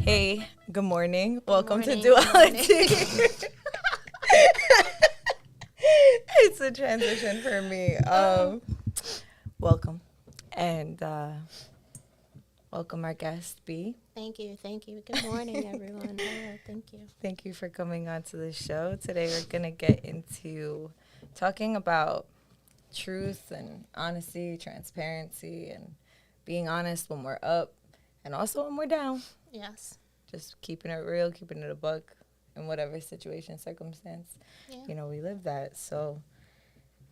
Hey, good morning. Welcome to morning, good morning. Dualitea. a transition for me. Welcome. And welcome our guest, B. Thank you. Good morning, everyone. Hello, thank you. Thank you for coming on to the show. Today we're going to get into talking about truth and honesty, transparency, and being honest when we're up and also when we're down. Yes. Just keeping it real, keeping it a buck in whatever situation, circumstance, we live that. So,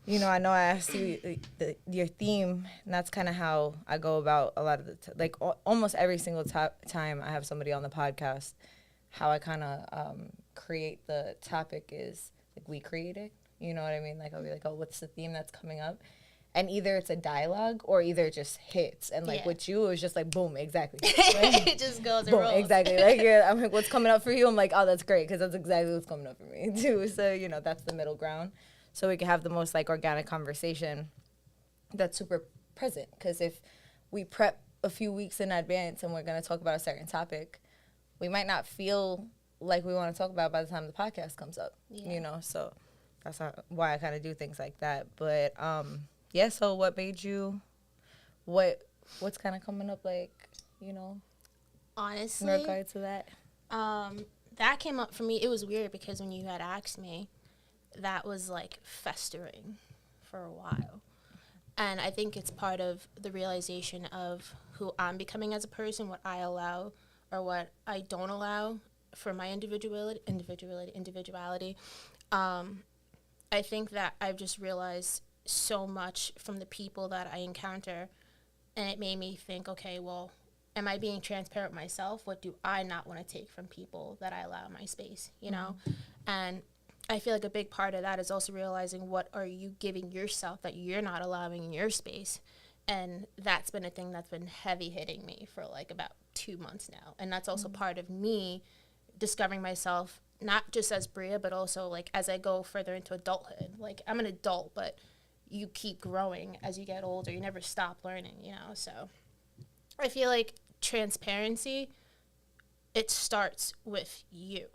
I know I asked you your theme, and that's kind of how I go about a lot of almost every single time I have somebody on the podcast, how I kind of create the topic is, like, we create it. You know what I mean? Like, I'll be like, oh, what's the theme that's coming up? And either it's a dialogue or either it just hits. And, like, with you, it was just like, boom, exactly. Right? It just goes and boom, rolls. exactly. Like, I'm like, what's coming up for you? I'm like, oh, that's great, because that's exactly what's coming up for me, too. So, that's the middle ground. So we can have the most, like, organic conversation that's super present. Because if we prep a few weeks in advance and we're going to talk about a certain topic, we might not feel like we want to talk about it by the time the podcast comes up, So that's why I kind of do things like that. But, yeah, so what made you, what's kind of coming up, like, honestly, in regard to that? That came up for me. It was weird because when you had asked me, that was, like, festering for a while. And I think it's part of the realization of who I'm becoming as a person, what I allow or what I don't allow for my individuality. I think that I've just realized so much from the people that I encounter, and it made me think, okay, well, am I being transparent with myself? What do I not want to take from people that I allow in my space, And I feel like a big part of that is also realizing what are you giving yourself that you're not allowing in your space. And that's been a thing that's been heavy hitting me for like about 2 months now. And that's also part of me discovering myself, not just as Bria, but also like as I go further into adulthood. Like, I'm an adult, but you keep growing as you get older. You never stop learning, So I feel like transparency, it starts with you.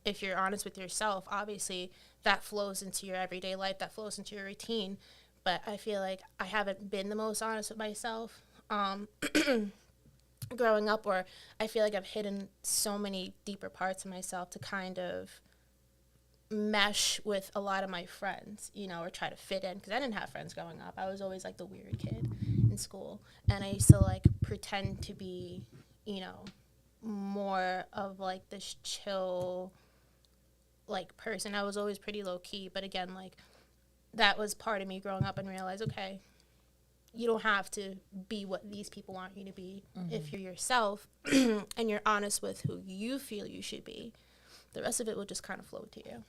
If you're honest with yourself, obviously that flows into your everyday life, that flows into your routine. But I feel like I haven't been the most honest with myself growing up, or I feel like I've hidden so many deeper parts of myself to kind of mesh with a lot of my friends, or try to fit in, because I didn't have friends growing up. I was always like the weird kid in school, and I used to like pretend to be, more of like this chill like person. I was always pretty low key, but again, like that was part of me growing up and realize, okay, you don't have to be what these people want you to be. If you're yourself and you're honest with who you feel you should be, the rest of it will just kind of flow to you,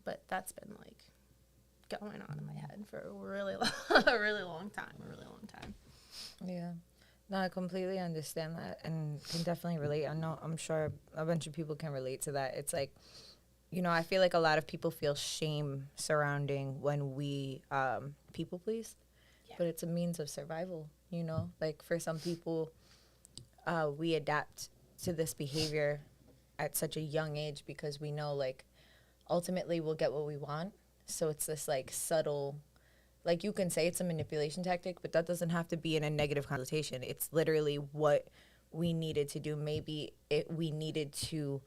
But that's been like going on in my head for a really long time. Yeah. No, I completely understand that and can definitely relate. I'm sure a bunch of people can relate to that. It's like, I feel like a lot of people feel shame surrounding when we people please, but it's a means of survival, Like, for some people, we adapt to this behavior at such a young age because we know, like, ultimately we'll get what we want. So it's this, like, subtle, like, you can say it's a manipulation tactic, but that doesn't have to be in a negative connotation. It's literally what we needed to do. Maybe we needed to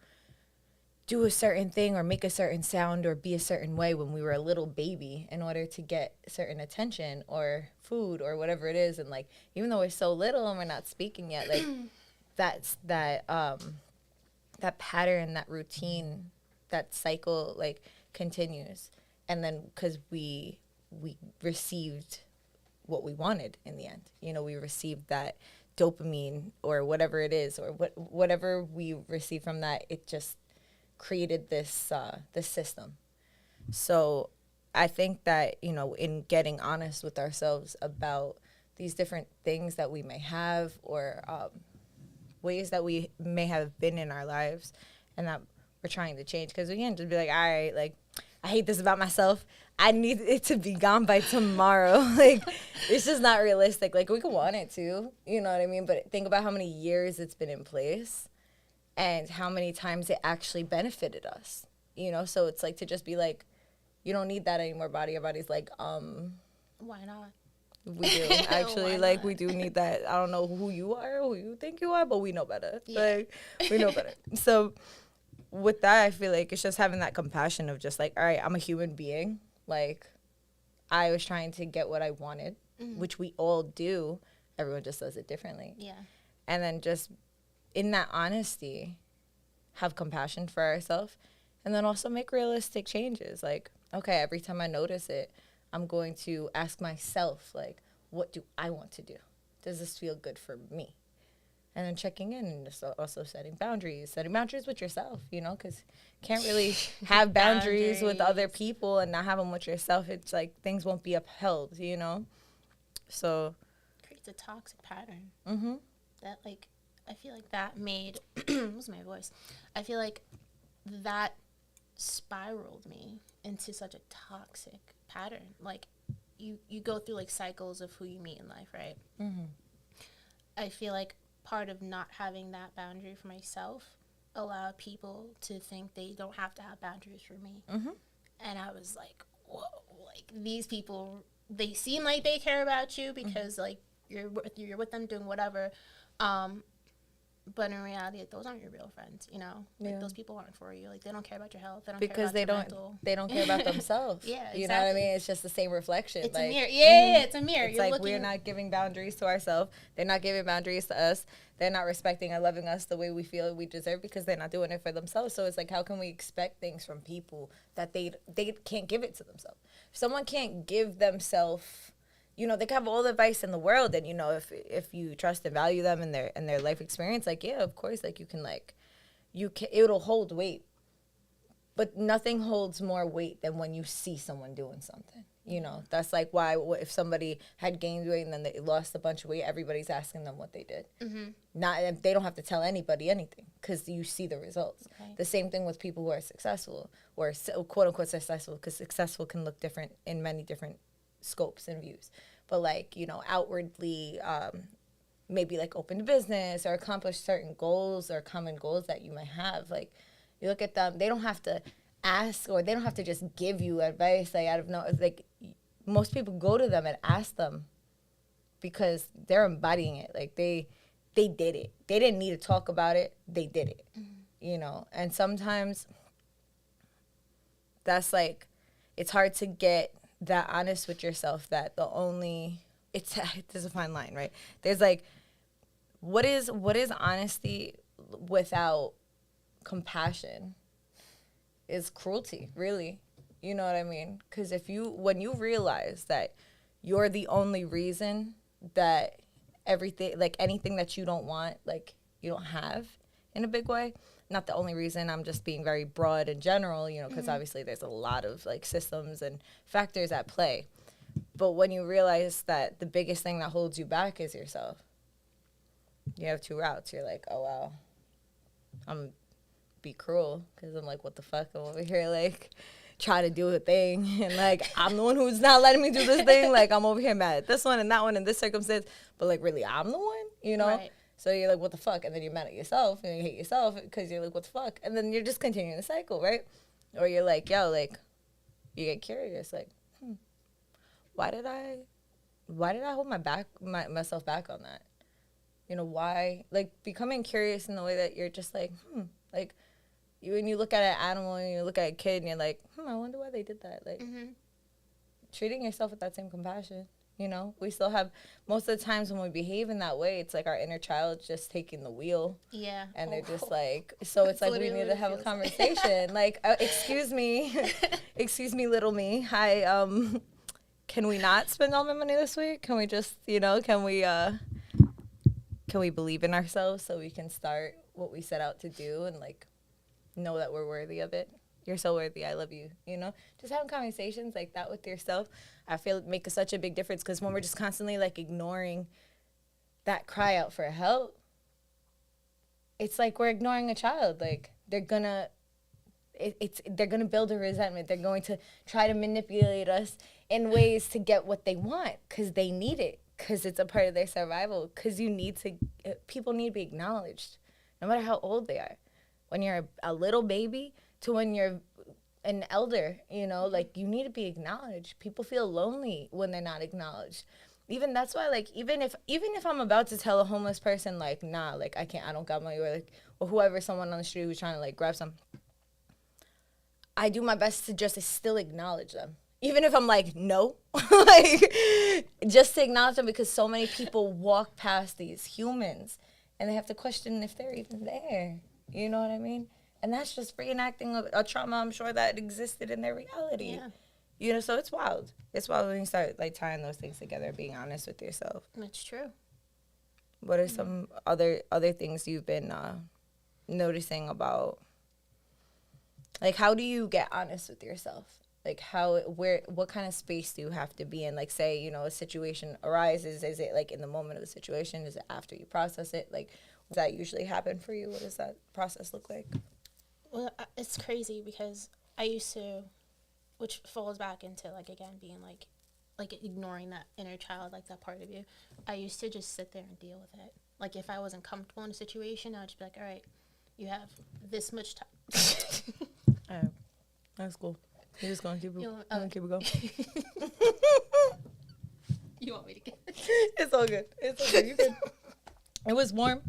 do a certain thing or make a certain sound or be a certain way when we were a little baby in order to get certain attention or food or whatever it is. And, like, even though we're so little and we're not speaking yet, like, that's that pattern, that routine, that cycle, like, continues. And then because we received what we wanted in the end. We received that dopamine or whatever it is, or whatever we received from that, it just created this system. So I think that, in getting honest with ourselves about these different things that we may have or ways that we may have been in our lives and that we're trying to change, because we can't just be like, all right, like, I hate this about myself. I need it to be gone by tomorrow. Like, it's just not realistic. Like, we could want it to, you know what I mean? But think about how many years it's been in place and how many times it actually benefited us, So it's like to just be like, you don't need that anymore, body. Your body's like, Why not? we do. Actually, Why like, not? we do need that. I don't know who you are, who you think you are, but we know better. Yeah. Like, we know better. So with that, I feel like it's just having that compassion of just like, all right, I'm a human being. Like, I was trying to get what I wanted, which we all do. Everyone just does it differently. Yeah. And then just in that honesty, have compassion for ourselves, and then also make realistic changes. Like, okay, every time I notice it, I'm going to ask myself, like, what do I want to do? Does this feel good for me? And then checking in and just also setting boundaries with yourself, you know, because can't really have boundaries with other people and not have them with yourself. It's like things won't be upheld, you know? So. Creates a toxic pattern. Mm-hmm. That, like, I feel like that made, what's my voice? I feel like that spiraled me into such a toxic pattern. Like, you go through, like, cycles of who you meet in life, right? Mm-hmm. I feel like part of not having that boundary for myself allowed people to think they don't have to have boundaries for me. Mm-hmm. And I was like, whoa, like, these people, they seem like they care about you because, like, you're with them doing whatever. But in reality, like, those aren't your real friends, you know? Like, Yeah. those people aren't for you. Like, they don't care about your health. They don't Because care about your mental. they don't care about themselves. Yeah, You know what I exactly. mean? It's just the same reflection. It's like, a mirror. Yeah, it's a mirror. It's You're like looking. we're not giving boundaries to ourselves. They're not giving boundaries to us. They're not respecting or loving us the way we feel we deserve because they're not doing it for themselves. So it's like, how can we expect things from people that they can't give it to themselves? If someone can't give themselves, you know, they can have all the advice in the world, and, you know, if you trust and value them and their life experience, like, yeah, of course, like, you can, like, it'll hold weight. But nothing holds more weight than when you see someone doing something. You know, that's like why if somebody had gained weight and then they lost a bunch of weight, everybody's asking them what they did. Not they don't have to tell anybody anything because you see the results. Right. The same thing with people who are successful or quote unquote successful, because successful can look different in many different scopes and views. But, like, you know, outwardly, maybe like open to business or accomplish certain goals or common goals that you might have. Like, you look at them, they don't have to ask, or they don't have to just give you advice, like, out of no, like, most people go to them and ask them because they're embodying it. Like, they did it. They didn't need to talk about it. They did it, you know? And sometimes that's like, it's hard to get that honest with yourself that there's a fine line, right? There's like, what is honesty without compassion? Is cruelty, really. You know what I mean? Because when you realize that you're the only reason that everything, like, anything that you don't want, like, you don't have in a big way. Not the only reason, I'm just being very broad and general, you know, because obviously there's a lot of, like, systems and factors at play. But when you realize that the biggest thing that holds you back is yourself, you have two routes. You're like, oh, wow, I'm be cruel because I'm like, what the fuck? I'm over here, like, try to do a thing, and, like, I'm the one who's not letting me do this thing. Like, I'm over here mad at this one and that one in this circumstance, but, like, really, I'm the one, you know? Right. So you're like, what the fuck? And then you're mad at yourself and you hate yourself because you're like, what the fuck? And then you're just continuing the cycle, right? Or you're like, yo, like, you get curious, like, why did I hold myself back on that? You know, why? Like, becoming curious in the way that you're just like, like, when you look at an animal and you look at a kid and you're like, I wonder why they did that. Like, treating yourself with that same compassion, you know? We still have, most of the times when we behave in that way, it's like our inner child's just taking the wheel. Yeah. And they're just like, so it's like we need to have a conversation. Like, excuse me, little me. Hi, can we not spend all my money this week? Can we just, you know, can we believe in ourselves so we can start what we set out to do and, like, know that we're worthy of it? You're so worthy. I love you. You know, just having conversations like that with yourself, I feel make such a big difference, because when we're just constantly, like, ignoring that cry out for help, it's like we're ignoring a child. Like, they're gonna build a resentment. They're going to try to manipulate us in ways to get what they want because they need it, because it's a part of their survival, because people need to be acknowledged no matter how old they are. When you're a little baby to when you're an elder, you know, like you need to be acknowledged. People feel lonely when they're not acknowledged. Even that's why, like, even if I'm about to tell a homeless person, like, nah, like, I can't, I don't got money, or like, or whoever, someone on the street who's trying to like grab some, I do my best to just still acknowledge them. Even if I'm like, no, like, just to acknowledge them, because so many people walk past these humans and they have to question if they're even there. You know what I mean? And that's just reenacting a trauma, I'm sure, that existed in their reality. Yeah. You know, so it's wild. It's wild when you start like tying those things together, being honest with yourself. That's true. What are some other things you've been noticing about, like, how do you get honest with yourself? Like, what kind of space do you have to be in? Like, say, you know, a situation arises. Is it like in the moment of the situation? Is it after you process it? Like, does that usually happen for you? What does that process look like? Well, it's crazy because I used to, which falls back into, like, again, being like ignoring that inner child, like that part of you. I used to just sit there and deal with it. Like, if I wasn't comfortable in a situation, I'd just be like, all right, you have this much time. All right. That's cool. You're just going to keep it, keep it going. You want me to get it? It's all good. It's all good. You can. It was warm.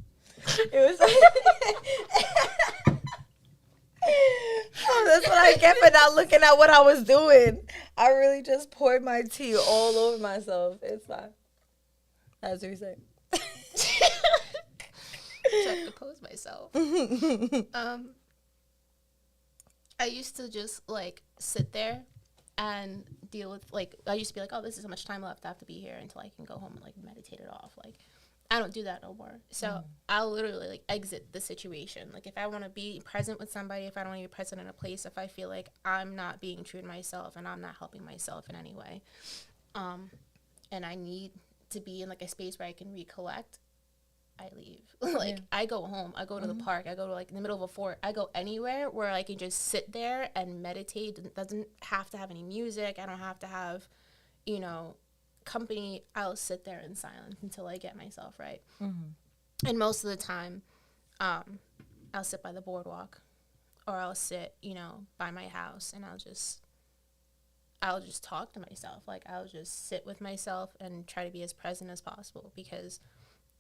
It was. Oh, that's what I get for not looking at what I was doing. I really just poured my tea all over myself. It's fine. That's what you say. Trying to compose myself. I used to just like sit there and deal with, like, I used to be like, oh, this is how much time left. I have to be here until I can go home and like meditate it off. Like, I don't do that no more. So I'll literally like exit the situation. Like, if I want to be present with somebody, if I don't want to be present in a place, if I feel like I'm not being true to myself and I'm not helping myself in any way, and I need to be in like a space where I can recollect, I leave. Like, I go home. I go to the park. I go to like in the middle of a fort. I go anywhere where I can just sit there and meditate. It doesn't have to have any music. I don't have to have, you know, company. I'll sit there in silence until I get myself right. And most of the time, I'll sit by the boardwalk, or I'll sit, you know, by my house, and I'll just talk to myself. Like, I'll just sit with myself and try to be as present as possible, because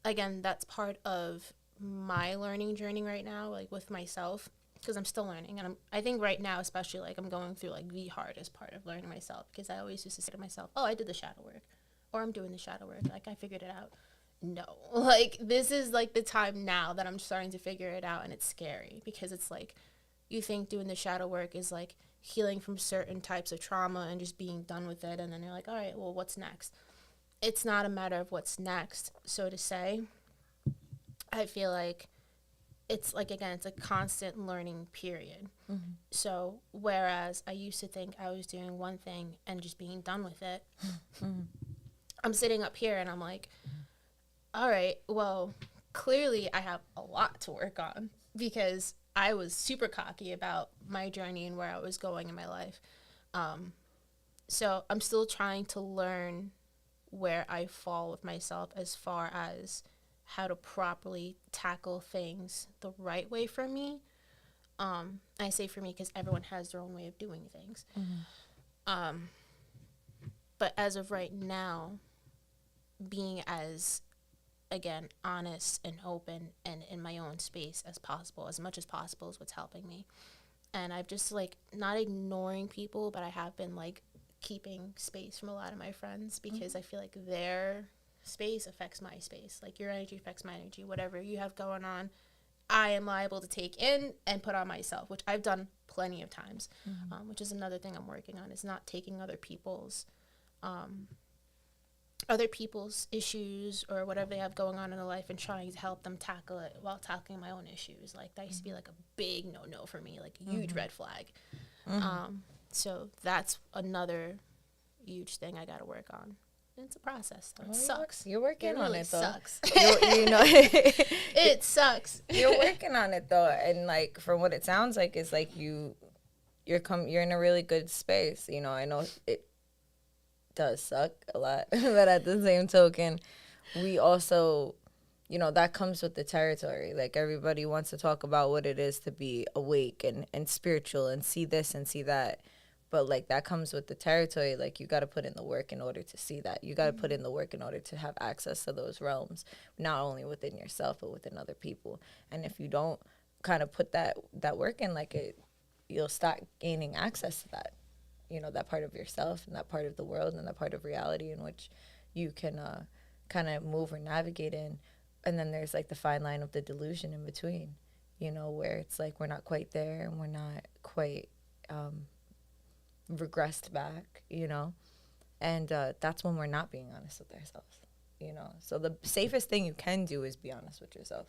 again, that's part of my learning journey right now, like with myself, because I'm still learning. And I think right now, especially, like, I'm going through like the hardest part of learning myself, because I always used to say to myself, oh, I did the shadow work, or I'm doing the shadow work. Like, I figured it out. No, like, this is like the time now that I'm starting to figure it out. And it's scary, because it's like, you think doing the shadow work is like healing from certain types of trauma and just being done with it. And then you're like, all right, well, what's next? It's not a matter of what's next, so to say. I feel like it's like, again, it's a constant learning period. So whereas I used to think I was doing one thing and just being done with it, I'm sitting up here and I'm like, all right, well, clearly I have a lot to work on, because I was super cocky about my journey and where I was going in my life. So I'm still trying to learn where I fall with myself as far as how to properly tackle things the right way for me. I say for me because everyone has their own way of doing things. But as of right now, being as, again, honest and open and in my own space as possible, as much as possible, is what's helping me. And I've just, like, not ignoring people, but I have been, like, keeping space from a lot of my friends, because I feel like their space affects my space. Like, your energy affects my energy. Whatever you have going on, I am liable to take in and put on myself, which I've done plenty of times, which is another thing I'm working on, is not taking other people's issues or whatever they have going on in their life and trying to help them tackle it while tackling my own issues. Like, that used to be like a big no for me, like a huge red flag. So that's another huge thing I got to work on. It's a process, though. It sucks. You're working on it, though. Sucks. You know, it sucks. You're working on it, though, and like, from what it sounds like, it's like you're in a really good space. You know, I know it does suck a lot, but at the same token, we also that comes with the territory. Like, everybody wants to talk about what it is to be awake and spiritual and see this and see that. But, like, that comes with the territory. Like, you got to put in the work in order to see that. You got to put in the work in order to have access to those realms, not only within yourself, but within other people. And if you don't kind of put that work in, like, you'll start gaining access to that, that part of yourself and that part of the world and that part of reality in which you can kind of move or navigate in. And then there's, like, the fine line of the delusion in between, where it's like we're not quite there and we're not quite regressed back, and that's when we're not being honest with ourselves, So the safest thing you can do is be honest with yourself.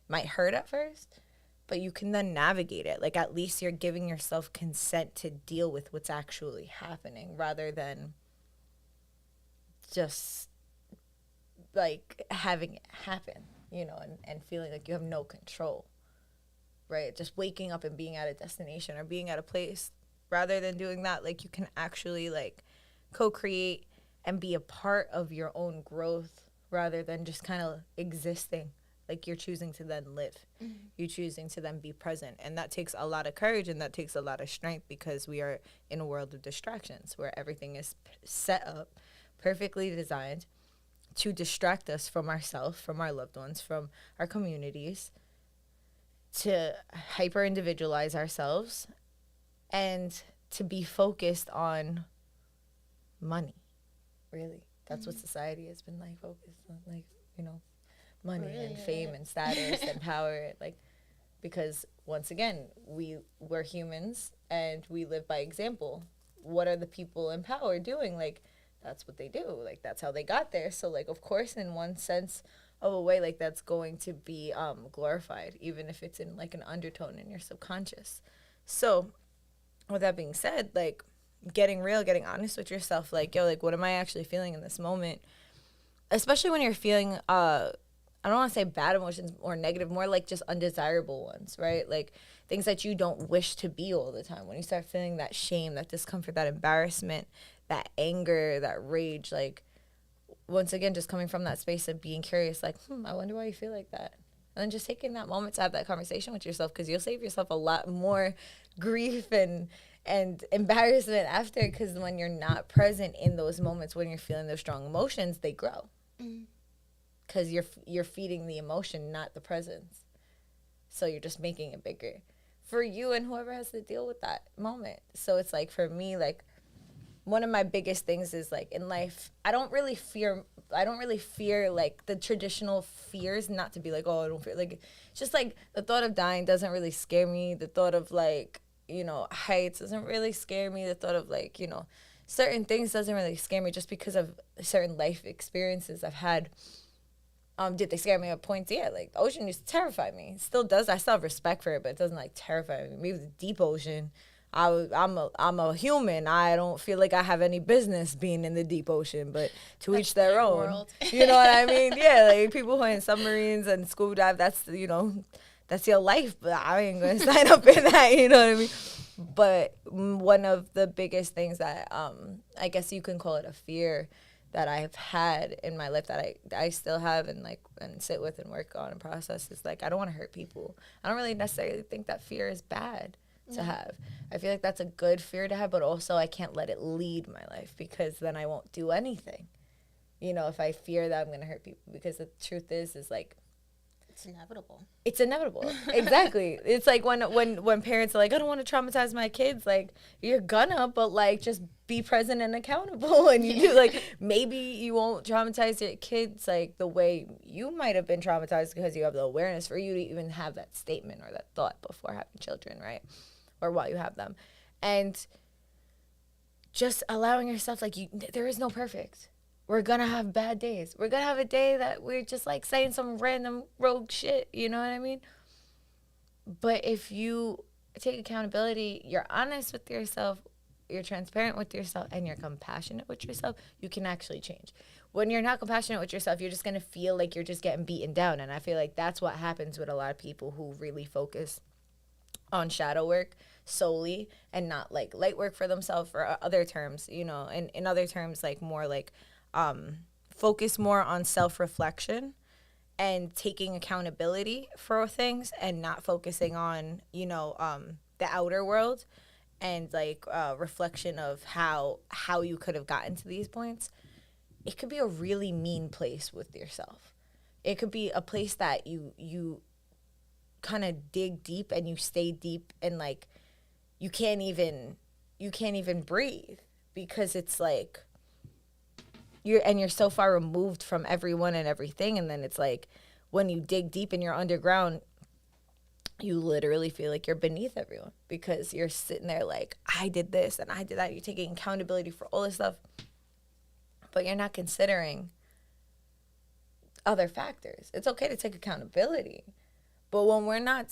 Might hurt at first, but you can then navigate it. Like, at least you're giving yourself consent to deal with what's actually happening rather than just, like, having it happen, and feeling like you have no control, right? Just waking up and being at a destination or being at a place. Rather than doing that, like, you can actually, like, co-create and be a part of your own growth rather than just kind of existing. Like, you're choosing to then live. Mm-hmm. You're choosing to then be present. And that takes a lot of courage and that takes a lot of strength because we are in a world of distractions where everything is set up, perfectly designed to distract us from ourselves, from our loved ones, from our communities, to hyper-individualize ourselves, and to be focused on money, really. That's what society has been, like, focused on, like, money and fame and status and power, like, because, once again, we're humans and we live by example. What are the people in power doing? Like, that's what they do. Like, that's how they got there. So, like, of course, in one sense of a way, like, that's going to be glorified, even if it's in, like, an undertone in your subconscious. So, with that being said, like, getting real, getting honest with yourself, like, yo, like, what am I actually feeling in this moment? Especially when you're feeling, I don't want to say bad emotions or negative, more like just undesirable ones, right? Like, things that you don't wish to be all the time. When you start feeling that shame, that discomfort, that embarrassment, that anger, that rage, like, once again, just coming from that space of being curious, like, I wonder why you feel like that. And then just taking that moment to have that conversation with yourself, because you'll save yourself a lot more grief and embarrassment after, because when you're not present in those moments when you're feeling those strong emotions, they grow. Because you're feeding the emotion, not the presence. So you're just making it bigger for you and whoever has to deal with that moment. So it's like, for me, like, one of my biggest things is, like, in life, I don't really fear like the traditional fears, not to be like, oh, I don't fear, like, it's just like the thought of dying doesn't really scare me. The thought of, like, heights doesn't really scare me. The thought of, like, certain things doesn't really scare me just because of certain life experiences I've had. Did they scare me at points? Yeah, like, the ocean used to terrify me. It still does. I still have respect for it, but it doesn't, like, terrify me. Maybe the deep ocean, I'm a human. I don't feel like I have any business being in the deep ocean, but to each their own. World. You know what I mean? Yeah, like, people who are in submarines and scuba dive, that's your life, but I ain't gonna sign up in that, you know what I mean? But one of the biggest things that I guess you can call it a fear that I've had in my life, that I still have and sit with and work on and process, is, like, I don't want to hurt people. I don't really necessarily think that fear is bad to have. I feel like that's a good fear to have, but also I can't let it lead my life, because then I won't do anything, if I fear that I'm going to hurt people, because the truth is like, it's inevitable. It's inevitable. Exactly. It's like when parents are like, I don't want to traumatize my kids. Like, you're gonna, but, like, just be present and accountable. And you do, like, maybe you won't traumatize your kids, like, the way you might have been traumatized, because you have the awareness for you to even have that statement or that thought before having children, right? Or while you have them. And just allowing yourself, like, there is no perfect. We're going to have bad days. We're going to have a day that we're just, like, saying some random rogue shit. You know what I mean? But if you take accountability, you're honest with yourself, you're transparent with yourself, and you're compassionate with yourself, you can actually change. When you're not compassionate with yourself, you're just going to feel like you're just getting beaten down. And I feel like that's what happens with a lot of people who really focus on shadow work solely and not, like, light work for themselves, or other terms, and in other terms, like, more like, focus more on self-reflection and taking accountability for things and not focusing on, the outer world and like reflection of how you could have gotten to these points, it could be a really mean place with yourself. It could be a place that you kind of dig deep and you stay deep, and like you can't even breathe, because it's like you're so far removed from everyone and everything. And then it's like when you dig deep and you're underground, you literally feel like you're beneath everyone, because you're sitting there like, I did this and I did that. You're taking accountability for all this stuff, but you're not considering other factors. It's okay to take accountability, but when we're not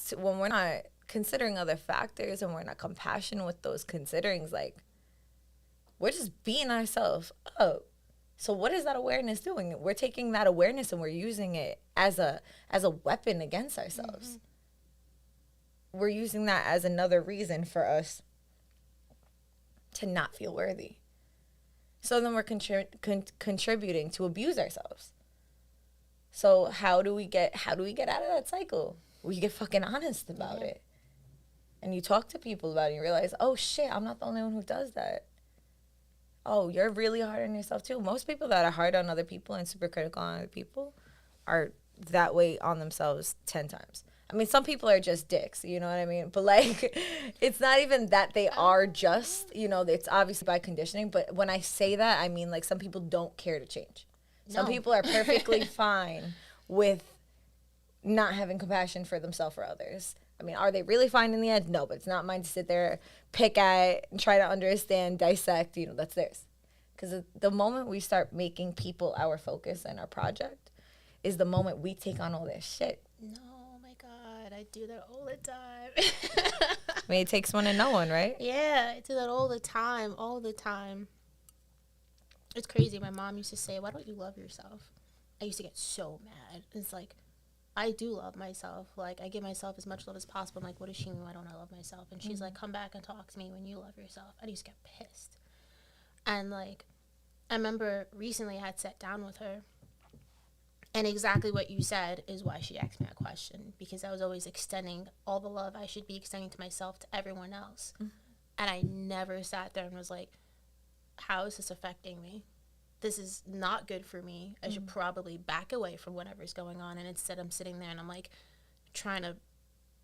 considering other factors and we're not compassionate with those considerings, like, we're just beating ourselves up. So what is that awareness doing? We're taking that awareness and we're using it as a weapon against ourselves. Mm-hmm. We're using that as another reason for us to not feel worthy. So then we're contributing to abuse ourselves. So how do we get out of that cycle? We get fucking honest about it. And you talk to people about it and you realize, oh shit, I'm not the only one who does that. Oh, you're really hard on yourself too. Most people that are hard on other people and super critical on other people are that way on themselves 10 times. I mean, some people are just dicks, you know what I mean? But like, it's not even that they are just, it's obviously by conditioning. But when I say that, I mean like some people don't care to change. Some people are perfectly fine with not having compassion for themselves or others. I mean, are they really fine in the end? No, but it's not mine to sit there, pick at, and try to understand, dissect. That's theirs. Because the moment we start making people our focus and our project is the moment we take on all their shit. No, oh my God, I do that all the time. I mean, it takes one to know one, right? Yeah, I do that all the time. It's crazy. My mom used to say, why don't you love yourself? I used to get so mad. It's like, I do love myself. Like, I give myself as much love as possible. I'm like, what does she mean? Why don't I love myself? And she's like, come back and talk to me when you love yourself. I used to get pissed. And, like, I remember recently I had sat down with her. And exactly what you said is why she asked me that question. Because I was always extending all the love I should be extending to myself to everyone else. Mm-hmm. And I never sat there and was like, how is this affecting me? This is not good for me. I should probably back away from whatever's going on. And instead I'm sitting there and I'm like trying to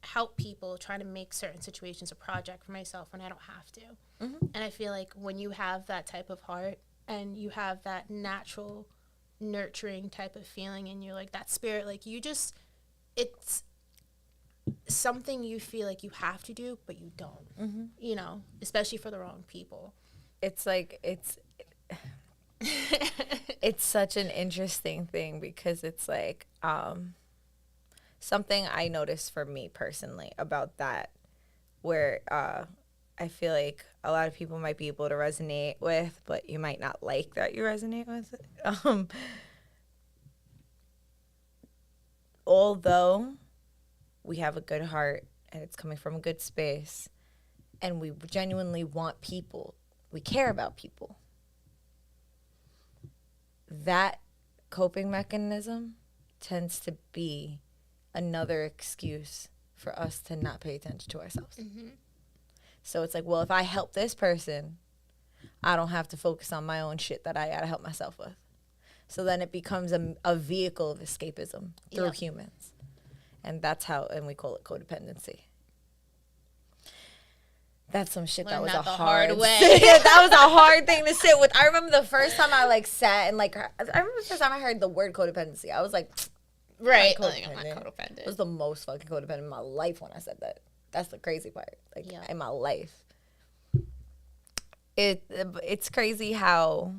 help people, trying to make certain situations a project for myself when I don't have to. Mm-hmm. And I feel like when you have that type of heart and you have that natural nurturing type of feeling and you're like that spirit, like it's something you feel like you have to do, but you don't, especially for the wrong people. It's like, it's such an interesting thing, because it's like something I noticed for me personally about that, where I feel like a lot of people might be able to resonate with, but you might not like that you resonate with it. Although we have a good heart and it's coming from a good space and we genuinely want people, we care about people, that coping mechanism tends to be another excuse for us to not pay attention to ourselves. Mm-hmm. So it's like, well, if I help this person, I don't have to focus on my own shit that I gotta help myself with. So then it becomes a vehicle of escapism through humans. And that's how, and we call it codependency. That's some shit that was a hard way. That was a hard thing to sit with. I remember the first time I sat and I remember the first time I heard the word codependency. I was like, right, I'm not codependent. It was the most fucking codependent in my life when I said that. That's the crazy part. In my life. It's crazy how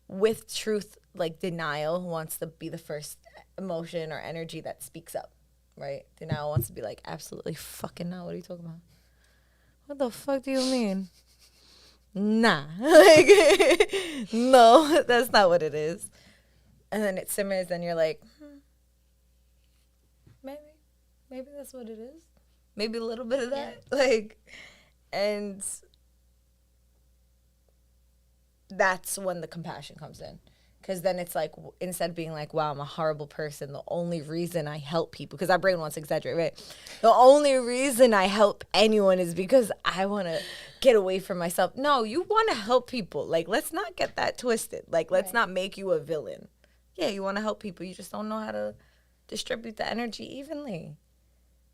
with truth, denial wants to be the first emotion or energy that speaks up, right? Denial wants to be like, absolutely fucking not. What are you talking about? What the fuck do you mean? Nah. No, that's not what it is. And then it simmers and you're like, maybe that's what it is. Maybe a little bit of that. And that's when the compassion comes in. Because then it's like, instead of being like, wow, I'm a horrible person, the only reason I help people, because our brain wants to exaggerate, right? The only reason I help anyone is because I want to get away from myself. No, you want to help people. Like, let's not get that twisted. Like, let's not make you a villain. Yeah, you want to help people. You just don't know how to distribute the energy evenly.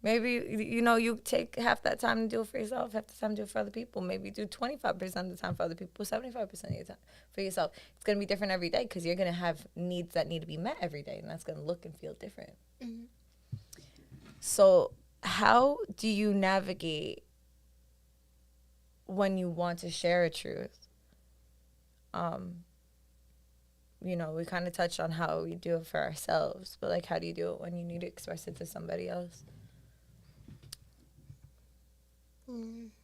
Maybe, you know, you take half that time to do it for yourself, half the time to do it for other people. Maybe do 25% of the time for other people, 75% of your time for yourself. It's going to be different every day because you're going to have needs that need to be met every day, and that's going to look and feel different. Mm-hmm. So how do you navigate when you want to share a truth? You know, we kind of touched on how we do it for ourselves, but, like, how do you do it when you need to express it to somebody else?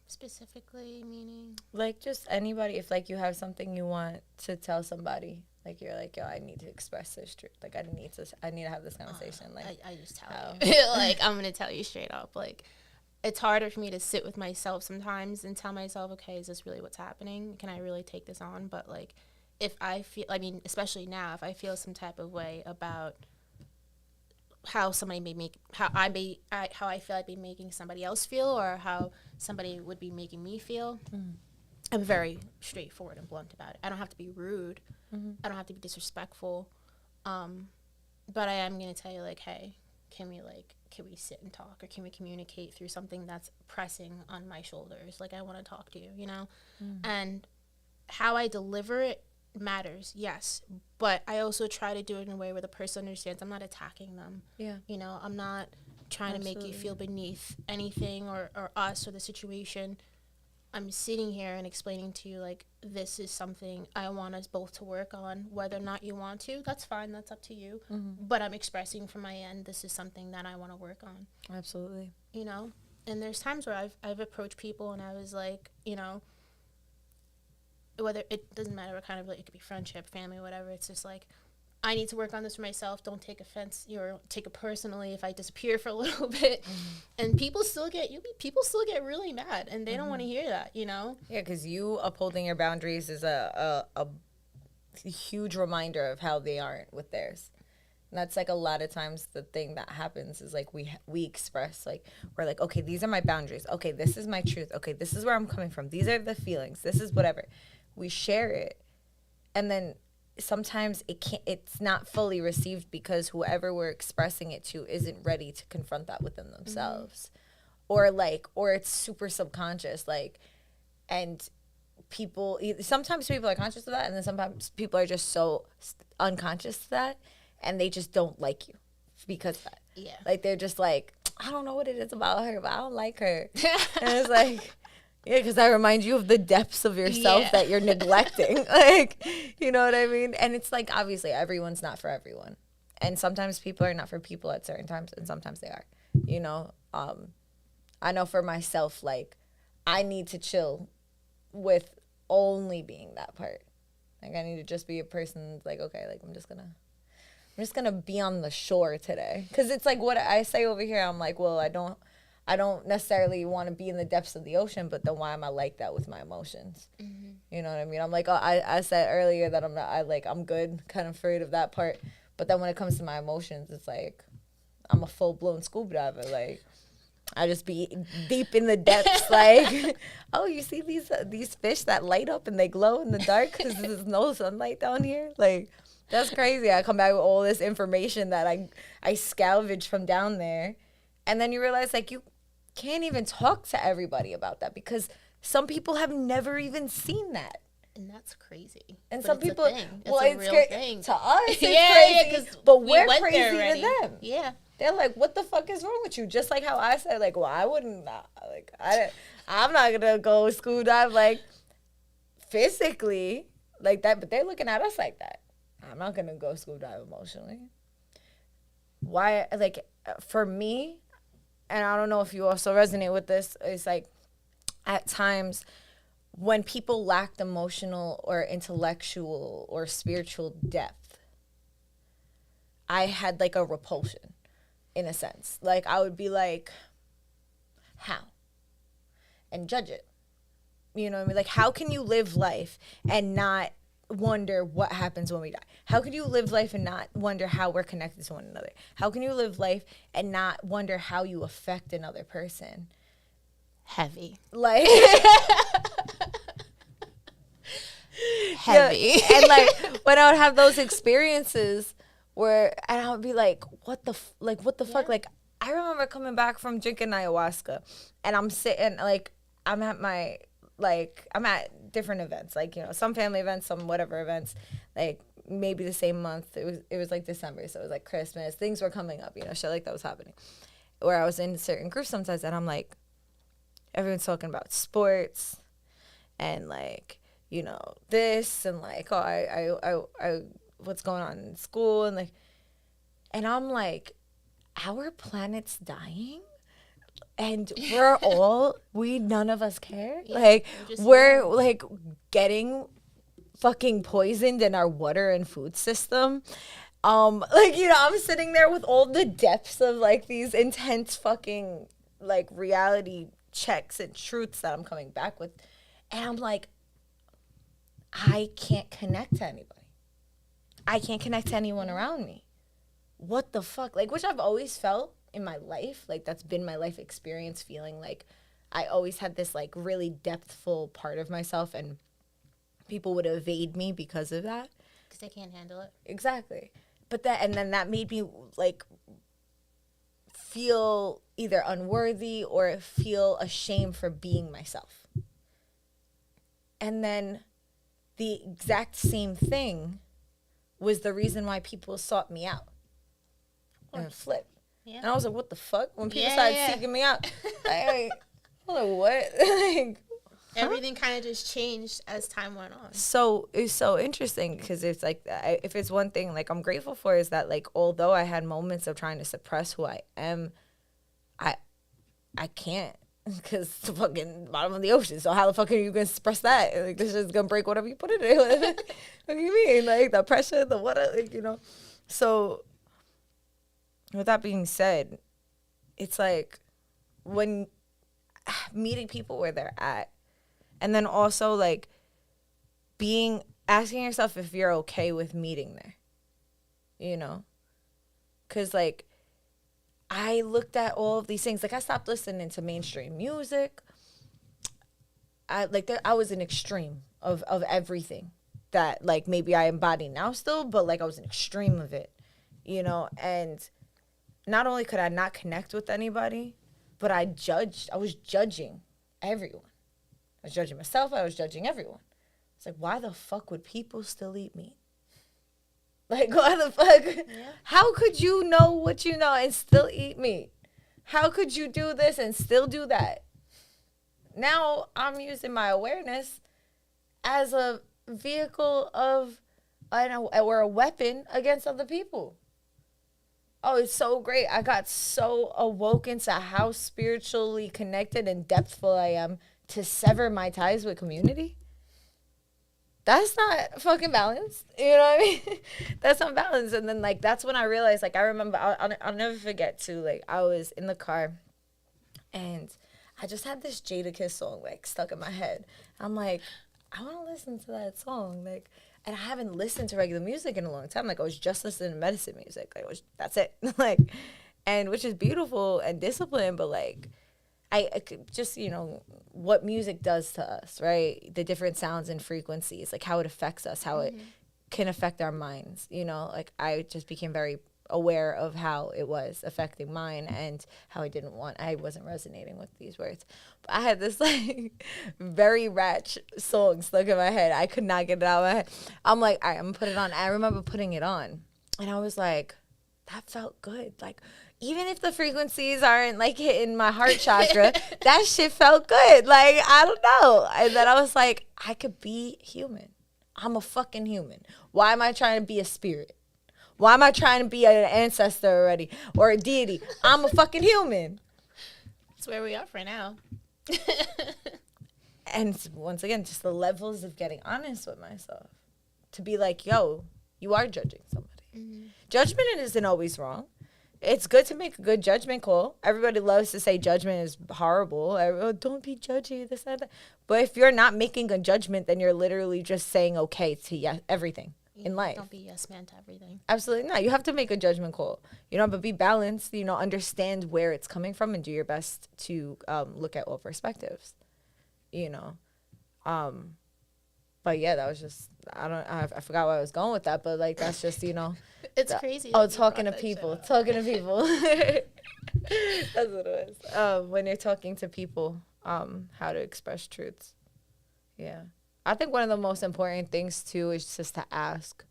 Specifically, meaning? Like, just anybody. If, like, you have something you want to tell somebody, like, you're like, yo, I need to express this truth. Like, I need to have this conversation. Like, I just tell you. Like, I'm going to tell you straight up. Like, it's harder for me to sit with myself sometimes and tell myself, okay, is this really what's happening? Can I really take this on? But, like, if I feel, I mean, especially now, if I feel some type of way about how somebody may make, how I feel like be making somebody else feel, or how somebody would be making me feel, I'm very straightforward and blunt about it. I don't have to be rude. I don't have to be disrespectful. But I am going to tell you, like, hey, can we sit and talk, or can we communicate through something that's pressing on my shoulders? Like, I want to talk to you, you know? And how I deliver it matters, yes, but I also try to do it in a way where the person understands I'm not attacking them. Yeah, you know, I'm not trying to make you feel beneath anything or us or the situation. I'm sitting here and explaining to you, like, this is something I want us both to work on. Whether or not you want to, that's fine, that's up to you. But I'm expressing from my end, this is something that I want to work on. Absolutely. You know, and there's times where I've approached people and I was like, you know, whether it doesn't matter what kind of, like, it could be friendship, family, whatever. It's just like, I need to work on this for myself. Don't take offense or take it personally if I disappear for a little bit. And people still get really mad, and they don't want to hear that, you know? Yeah, because you upholding your boundaries is a huge reminder of how they aren't with theirs. And that's, like, a lot of times the thing that happens is, like, we express, like, we're like, okay, these are my boundaries. Okay, this is my truth. Okay, this is where I'm coming from. These are the feelings. This is whatever. We share it, and then sometimes it's not fully received because whoever we're expressing it to isn't ready to confront that within themselves. Or it's super subconscious, like, and sometimes people are conscious of that, and then sometimes people are just so unconscious of that, and they just don't like you because of that. Yeah, like, they're just like, I don't know what it is about her, but I don't like her. And it's like, yeah, because I remind you of the depths of yourself that you're neglecting. Like, you know what I mean? And it's like, obviously, everyone's not for everyone. And sometimes people are not for people at certain times, and sometimes they are. You know, I know for myself, like, I need to chill with only being that part. Like, I need to just be a person that's like, okay, like, I'm just gonna be on the shore today. Because it's like what I say over here, I'm like, well, I don't necessarily want to be in the depths of the ocean, but then why am I like that with my emotions? You know what I mean? I'm like, oh, I said earlier that I'm good, kind of afraid of that part. But then when it comes to my emotions, it's like, I'm a full-blown scuba diver. Like, I just be deep in the depths, like, oh, you see these fish that light up and they glow in the dark because there's no sunlight down here? Like, that's crazy. I come back with all this information that I salvaged from down there. And then you realize, like, you can't even talk to everybody about that because some people have never even seen that. And that's crazy. And but some people, it's a real thing. To us, it's crazy, but we're crazy to them. Yeah. They're like, what the fuck is wrong with you? Just like how I said, like, well, I wouldn't, I'm not going to go scuba dive, like, physically like that, but they're looking at us like that. I'm not going to go scuba dive emotionally. Why, like, for me, and I don't know if you also resonate with this, it's like, at times, when people lacked emotional or intellectual or spiritual depth, I had, like, a repulsion, in a sense. Like, I would be like, how? And judge it. You know what I mean? Like, how can you live life and not wonder what happens when we die? How can you live life and not wonder how we're connected to one another? How can you live life and not wonder how you affect another person? Heavy. Like Heavy. Yeah, and like when I would have those experiences where, and I would be like, what the fuck? Like, I remember coming back from drinking ayahuasca, and I'm sitting, like, I'm at different events, like, you know, some family events, some whatever events, like maybe the same month. It was like December, so it was like Christmas. Things were coming up, you know, shit like that was happening. Where I was in certain groups sometimes, and I'm like, everyone's talking about sports, and like, you know, this, and like, oh, I what's going on in school, and like, and I'm like, our planet's dying, and none of us care. Yeah, like, we're like getting fucking poisoned in our water and food system. Like, you know, I'm sitting there with all the depths of like these intense fucking like reality checks and truths that I'm coming back with, and I'm like, I can't connect to anybody. I can't connect to anyone around me. What the fuck? Like, which I've always felt in my life. Like, that's been my life experience, feeling like I always had this, like, really depthful part of myself, and people would evade me because of that. Because they can't handle it. Exactly. But then that made me, like, feel either unworthy or feel ashamed for being myself. And then the exact same thing was the reason why people sought me out and flip. Yeah. And I was like, what the fuck? When people started seeking me out, I was like, what? Like, everything kind of just changed as time went on. So it's so interesting, because it's like, if it's one thing, like, I'm grateful for, is that, like, although I had moments of trying to suppress who I am, I can't. Because it's the fucking bottom of the ocean. So how the fuck are you going to suppress that? Like, this is going to break whatever you put in it. What do you mean? Like, the pressure, the water, like, you know. So with that being said, it's like, when meeting people where they're at, and then also, like, asking yourself if you're okay with meeting there, you know? Because, like, I looked at all of these things. Like, I stopped listening to mainstream music. I was an extreme of everything that, like, maybe I embody now still, but, like, I was an extreme of it, you know? And not only could I not connect with anybody, but I was judging everyone. I was judging myself. I was judging everyone. It's like, why the fuck would people still eat meat? Like, why the fuck? Yeah. How could you know what you know and still eat meat? How could you do this and still do that? Now I'm using my awareness as a vehicle of, or a weapon against other people. Oh, it's so great. I got so awoken to how spiritually connected and depthful I am to sever my ties with community. That's not fucking balanced. You know what I mean? That's not balanced. And then, like, that's when I realized, like, I remember, I'll never forget, too, like, I was in the car, and I just had this Jadakiss song, like, stuck in my head. I'm like, I want to listen to that song. Like, and I haven't listened to regular music in a long time. Like, I was just listening to medicine music. Like, that's it. Like, and which is beautiful and disciplined, but, like, I could just, you know, what music does to us, right? The different sounds and frequencies, like how it affects us, how it can affect our minds, you know? Like, I just became very aware of how it was affecting mine and how I wasn't resonating with these words. But I had this, like, very ratchet song stuck in my head. I could not get it out of my head. I'm like, all right, I'm going to put it on. I remember putting it on, and I was like, that felt good. Like, even if the frequencies aren't, like, hitting my heart chakra, that shit felt good. Like, I don't know. And then I was like, I could be human. I'm a fucking human. Why am I trying to be a spirit? Why am I trying to be an ancestor already or a deity? I'm a fucking human. That's where we are for now. And once again, just the levels of getting honest with myself. To be like, yo, you are judging somebody. Mm-hmm. Judgment isn't always wrong. it's good to make a good judgment call. Everybody loves to say judgment is horrible. Oh, don't be judgy, this, that. But if you're not making a judgment, then you're literally just saying okay to everything in life. Don't be yes man to everything. Absolutely not. You have to make a judgment call, but be balanced, understand where it's coming from and do your best to look at all perspectives, But yeah, that was just, I forgot where I was going with that, but like, that's just, It's crazy. Oh, talking to people. That's what it was. When you're talking to people, how to express truths. Yeah. I think one of the most important things too is just to ask,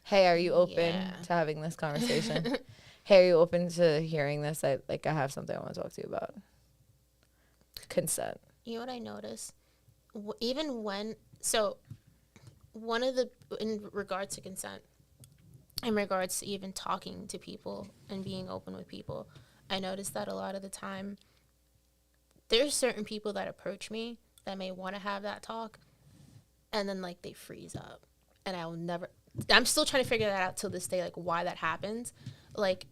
hey, are you open to having this conversation? Hey, are you open to hearing this? I have something I want to talk to you about. Consent. You know what I noticed? Even when, in regards to consent, in regards to even talking to people and being open with people, I noticed that a lot of the time, there's certain people that approach me that may want to have that talk, and then like they freeze up, and I'm still trying to figure that out till this day, like why that happens. Like,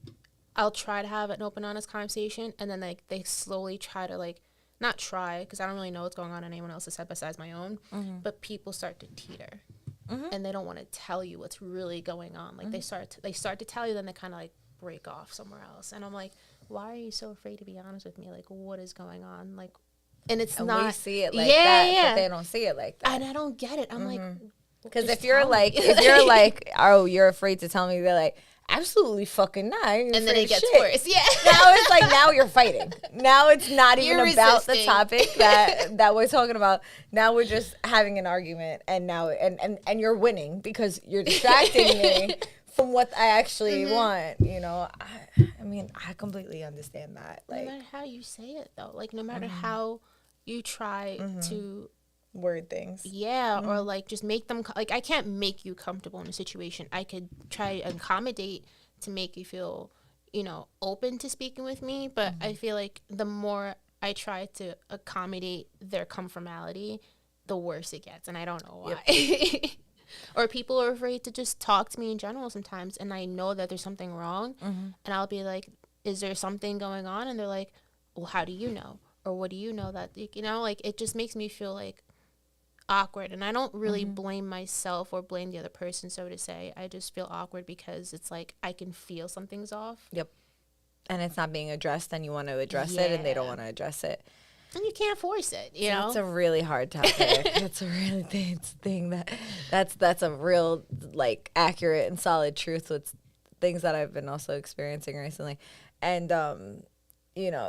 I'll try to have an open, honest conversation, and then like they slowly try to like, not try, because I don't really know what's going on in anyone else's head besides my own, but people start to teeter, and they don't want to tell you what's really going on. Like they start to tell you, then they kind of like break off somewhere else, and I'm like, why are you so afraid to be honest with me? Like, what is going on? Like, and it's and not. We see it like that, but they don't see it like that, and I don't get it. I'm like, because if you're like, oh, you're afraid to tell me, they're like, absolutely fucking not. And then it gets worse. Yeah. Now it's like, now you're fighting. Now it's not even about the topic that we're talking about. Now we're just having an argument, and now and you're winning because you're distracting me from what I actually want. I mean, I completely understand that. Like, no matter how you say it, though, like no matter how you try to word things, or like just make them like, I can't make you comfortable in a situation. I could try to accommodate to make you feel open to speaking with me, but I feel like the more I try to accommodate their conformality, the worse it gets, and I don't know why. Or people are afraid to just talk to me in general sometimes, and I know that there's something wrong, and I'll be like, is there something going on? And they're like, well, how do you know? Or what do you know that, like, it just makes me feel like awkward, and I don't really blame myself or blame the other person, so to say. I just feel awkward because it's like I can feel something's off. Yep. And it's not being addressed, and you want to address it, and they don't want to address it. And you can't force it, know? It's a really hard topic. It's a really thing that's a real, like, accurate and solid truth with things that I've been also experiencing recently. And,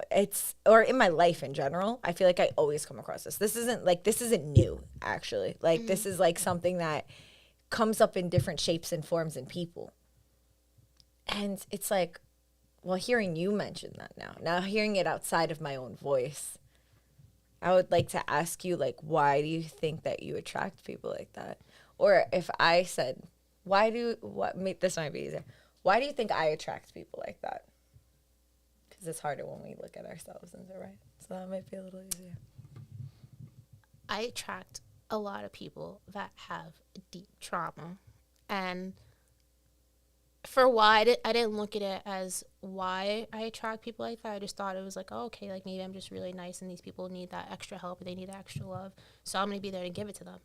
it's, or in my life in general, I feel like I always come across this. This isn't new, actually. Like, this is, like, something that comes up in different shapes and forms in people. And it's like, well, hearing you mention that now hearing it outside of my own voice, I would like to ask you, like, why do you think that you attract people like that? Or if I said, this might be easier. Why do you think I attract people like that? Because it's harder when we look at ourselves, isn't it, right? So that might be a little easier. I attract a lot of people that have deep trauma. And for why, I didn't look at it as why I attract people like that. I just thought it was like, oh, okay, like maybe I'm just really nice and these people need that extra help and they need that extra love. So I'm going to be there to give it to them,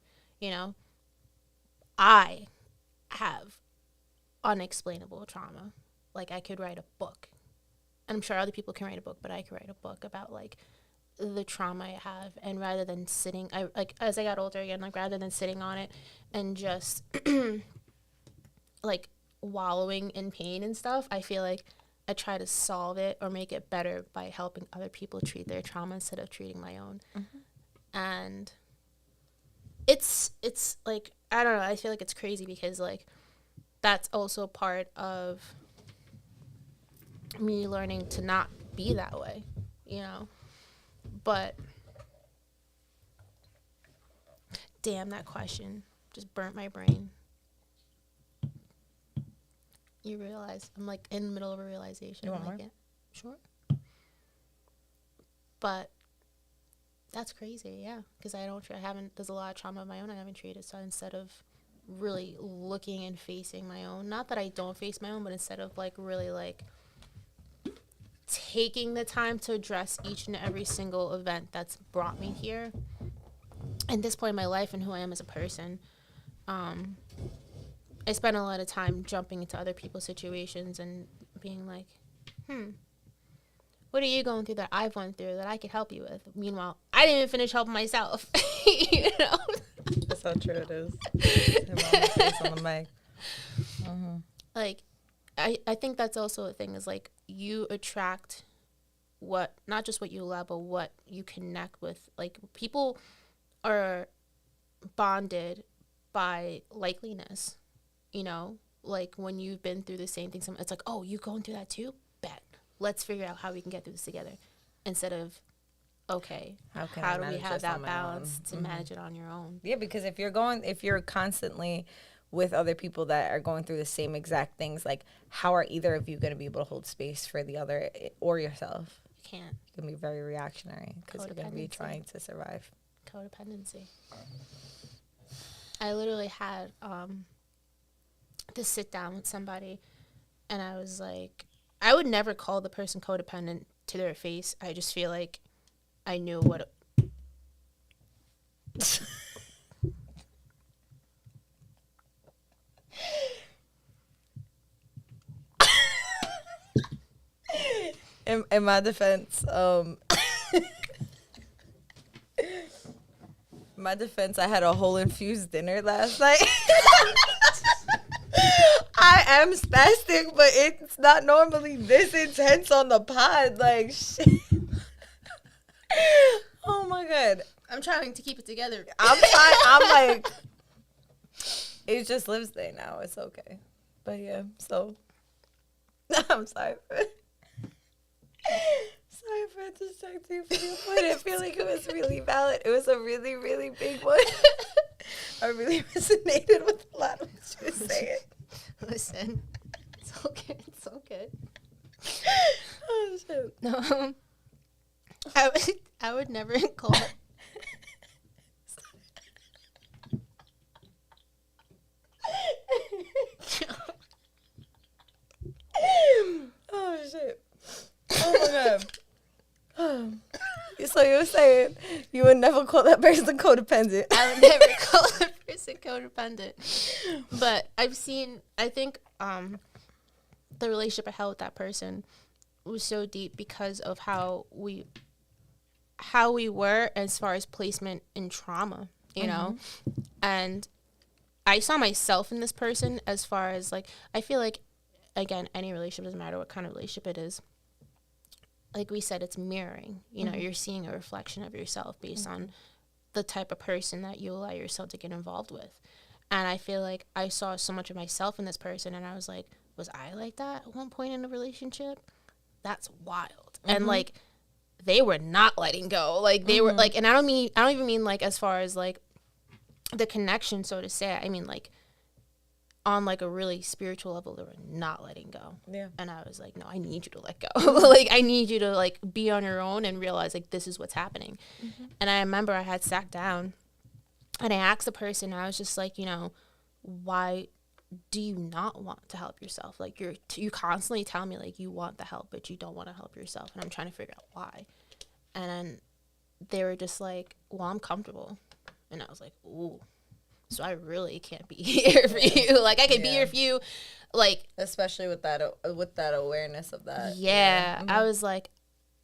I have unexplainable trauma. Like, I could write a book. I'm sure other people can write a book, but I could write a book about, like, the trauma I have. And rather than sitting, as I got older again, like, rather than sitting on it and just, like, wallowing in pain and stuff, I feel like I try to solve it or make it better by helping other people treat their trauma instead of treating my own. And it's like, I don't know, I feel like it's crazy because, like, that's also part of me learning to not be that way, but damn, that question just burnt my brain. You realize I'm, like, in the middle of a realization. You want more? Yeah, sure. But that's crazy, yeah, because there's a lot of trauma of my own I haven't treated. So instead of really looking and facing my own, not that I don't face my own, but instead of, like, really, like, taking the time to address each and every single event that's brought me here at this point in my life and who I am as a person. I spend a lot of time jumping into other people's situations and being like, what are you going through that I've went through that I could help you with? Meanwhile, I didn't even finish helping myself. You know? That's how true it is. Him on the face on the mic. Mm-hmm. Like, I think that's also a thing is like you attract what, not just what you love, but what you connect with. Like, people are bonded by likeliness, you know? Like, when you've been through the same thing, it's like, oh, you going through that too? Bet. Let's figure out how we can get through this together. Instead of, okay, how do we have that balance to manage it on your own? Yeah, because if you're constantly with other people that are going through the same exact things, like, how are either of you going to be able to hold space for the other or yourself? You can't. You're going to be very reactionary because you're going to be trying to survive. Codependency. I literally had to sit down with somebody, and I was like, I would never call the person codependent to their face. I just feel like I knew what in my defense, I had a whole infused dinner last night. I am spastic, but it's not normally this intense on the pod. Like, shit. Oh my God. I'm trying to keep it together. I'm like, it just lives there now. It's okay. But yeah, so I'm sorry for interjecting for your point. I feel like it was really valid. It was a really, really big one. I really resonated with a lot of what you were saying. Listen, it's okay. It's okay. Oh shit. No, I would never call it. Oh shit. Oh my God. So you were saying you would never call that person codependent. I would never call a person codependent. But I think the relationship I held with that person was so deep because of how we were as far as placement in trauma, you know? And I saw myself in this person as far as, like, I feel like, again, any relationship, doesn't matter what kind of relationship it is, like we said, it's mirroring. You know, you're seeing a reflection of yourself based on the type of person that you allow yourself to get involved with. And I feel like I saw so much of myself in this person, and I was like, was I like that at one point in a relationship? That's wild. And, like, they were not letting go. Like, they were, like, and I don't even mean, like, as far as, like, the connection, so to say. I mean, like, on, like, a really spiritual level, they were not letting go. Yeah. And I was like, no, I need you to let go. Like, I need you to, like, be on your own and realize, like, this is what's happening. And I remember I had sat down and I asked the person, I was just like, you know, why do you not want to help yourself? Like, you constantly tell me, like, you want the help, but you don't want to help yourself. And I'm trying to figure out why. And then they were just like, well, I'm comfortable. And I was like, ooh. So I really can't be here for you. Like, I could be here for you, like, especially with that awareness of that. Yeah, I was like,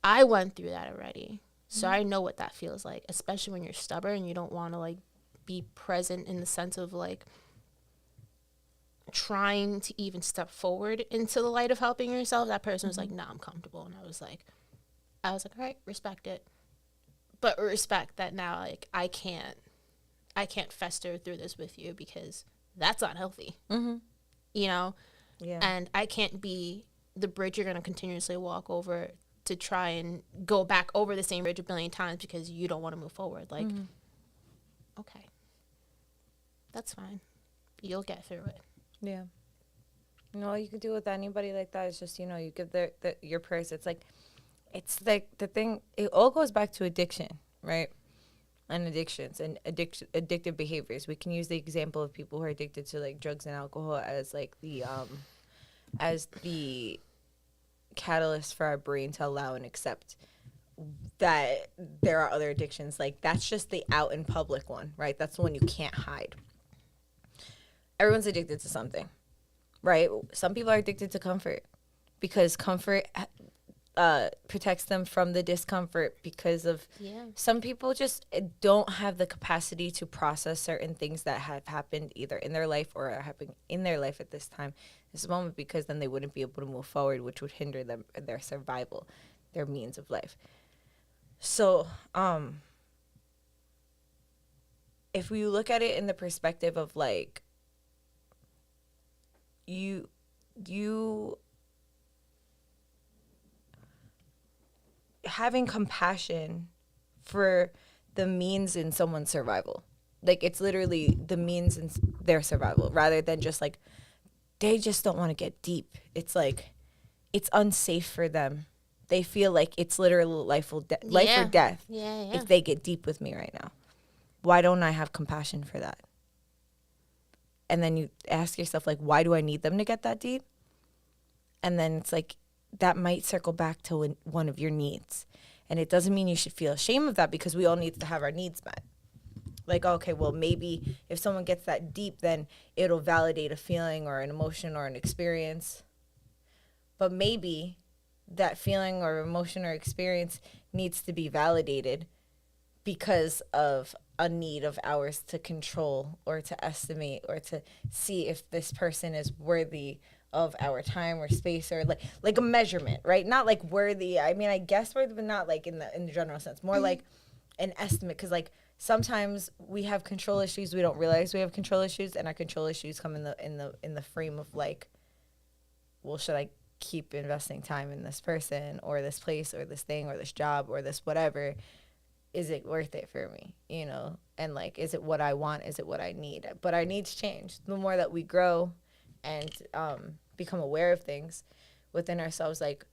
I went through that already, so I know what that feels like. Especially when you're stubborn and you don't want to, like, be present in the sense of, like, trying to even step forward into the light of helping yourself. That person was like, nah, I'm comfortable, and I was like, all right, respect it, but respect that now, like, I can't fester through this with you because that's not healthy. You know? Yeah. And I can't be the bridge you're going to continuously walk over to try and go back over the same bridge a billion times because you don't want to move forward. Like, okay, that's fine. You'll get through it. Yeah. You know, all you can do with anybody like that is just, you know, you give your purse. It's like the thing, it all goes back to addiction, right? And addictions and addictive behaviors. We can use the example of people who are addicted to, like, drugs and alcohol as, like, the catalyst for our brain to allow and accept that there are other addictions. Like, that's just the out in public one, right? That's the one you can't hide. Everyone's addicted to something, right? Some people are addicted to comfort because comfort protects them from the discomfort, because of some people just don't have the capacity to process certain things that have happened either in their life or are happening in their life at this time, this moment, because then they wouldn't be able to move forward, which would hinder them, their survival, their means of life. So if we look at it in the perspective of like, you having compassion for the means in someone's survival. Like, it's literally the means in their survival, rather than just like, they just don't want to get deep. It's like, it's unsafe for them. They feel like it's literally life or death if they get deep with me right now. Why don't I have compassion for that? And then you ask yourself, like, why do I need them to get that deep? And then it's like, that might circle back to one of your needs. And it doesn't mean you should feel ashamed of that, because we all need to have our needs met. Like, okay, well, maybe if someone gets that deep, then it'll validate a feeling or an emotion or an experience. But maybe that feeling or emotion or experience needs to be validated because of a need of ours to control or to estimate or to see if this person is worthy of our time or space, or like a measurement, right? Not like worthy. I mean, I guess worthy, but not like in the general sense. More like an estimate, because like sometimes we have control issues. We don't realize we have control issues, and our control issues come in the frame of like, well, should I keep investing time in this person or this place or this thing or this job or this whatever? Is it worth it for me? You know, and like, is it what I want? Is it what I need? But our needs change. The more that we grow and become aware of things within ourselves, like,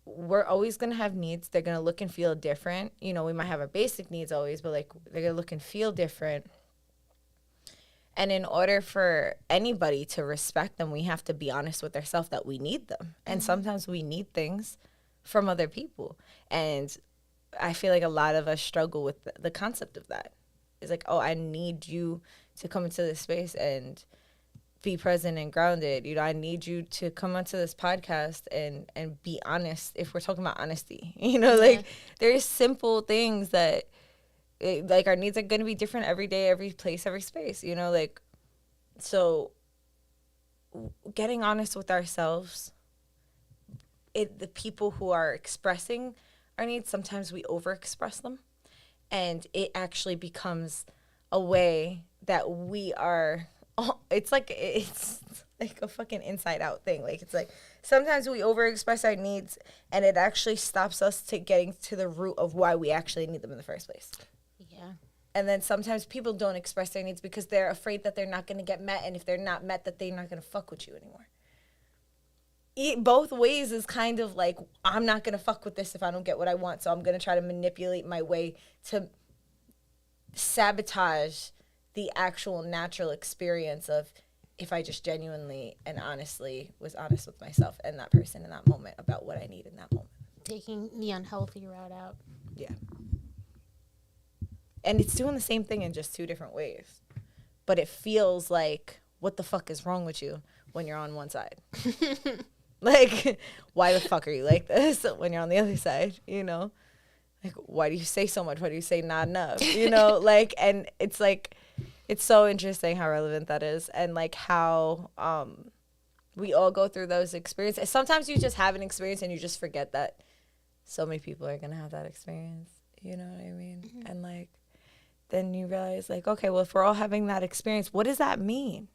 we're always going to have needs. They're going to look and feel different. You know, we might have our basic needs always, but like, they're going to look and feel different. And in order for anybody to respect them, we have to be honest with ourselves that we need them. And sometimes we need things from other people. And I feel like a lot of us struggle with the concept of that. It's like, oh, I need you to come into this space and be present and grounded. You know, I need you to come onto this podcast and be honest, if we're talking about honesty. You know, like, there's simple things that, like, our needs are going to be different every day, every place, every space, you know, like, so getting honest with ourselves, the people who are expressing our needs, sometimes we overexpress them, and it actually becomes a way that we are, it's like a fucking inside out thing. Like, it's like sometimes we overexpress our needs, and it actually stops us to getting to the root of why we actually need them in the first place. Yeah. And then sometimes people don't express their needs because they're afraid that they're not going to get met, and if they're not met, that they're not going to fuck with you anymore. Both ways is kind of like, I'm not going to fuck with this if I don't get what I want, so I'm going to try to manipulate my way to sabotage the actual natural experience of, if I just genuinely and honestly was honest with myself and that person in that moment about what I need in that moment. Taking the unhealthy route out. Yeah. And it's doing the same thing in just two different ways. But it feels like, what the fuck is wrong with you when you're on one side? Like, why the fuck are you like this when you're on the other side, you know? Like, why do you say so much? Why do you say not enough? You know, like, and it's like, it's so interesting how relevant that is, and like how we all go through those experiences. Sometimes you just have an experience and you just forget that so many people are going to have that experience. You know what I mean? Mm-hmm. And like, then you realize, like, okay, well, if we're all having that experience, what does that mean?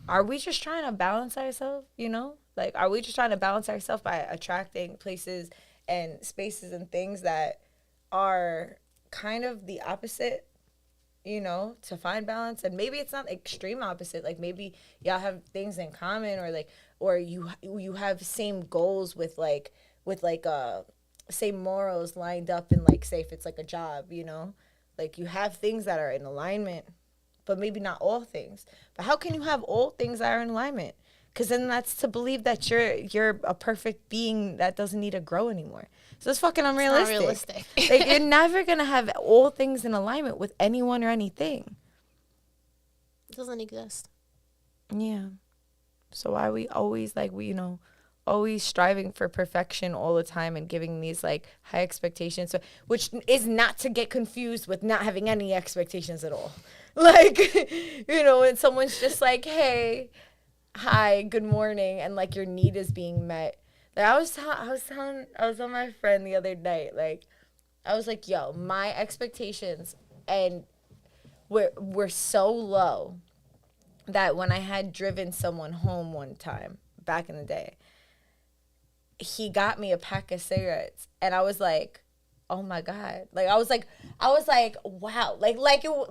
Are we just trying to balance ourselves, you know? Like, are we just trying to balance ourselves by attracting places and spaces and things that are kind of the opposite, you know, to find balance? And maybe it's not extreme opposite. Like, maybe y'all have things in common, or like, or you have same goals with same morals lined up, and like, say if it's like a job, you know, like you have things that are in alignment, but maybe not all things. But how can you have all things that are in alignment? Because then that's to believe that you're a perfect being that doesn't need to grow anymore. So it's fucking unrealistic. It's not realistic. Like, you're never going to have all things in alignment with anyone or anything. It doesn't exist. Yeah. So why are we always like, always striving for perfection all the time and giving these like high expectations, so, which is not to get confused with not having any expectations at all. Like, when someone's just like, hey, hi, good morning, and like your need is being met. Like, I was telling my friend the other night, like, I was like, yo, my expectations and were so low that when I had driven someone home one time back in the day, he got me a pack of cigarettes, and I was like, oh my God. Like, I was like, wow. Like you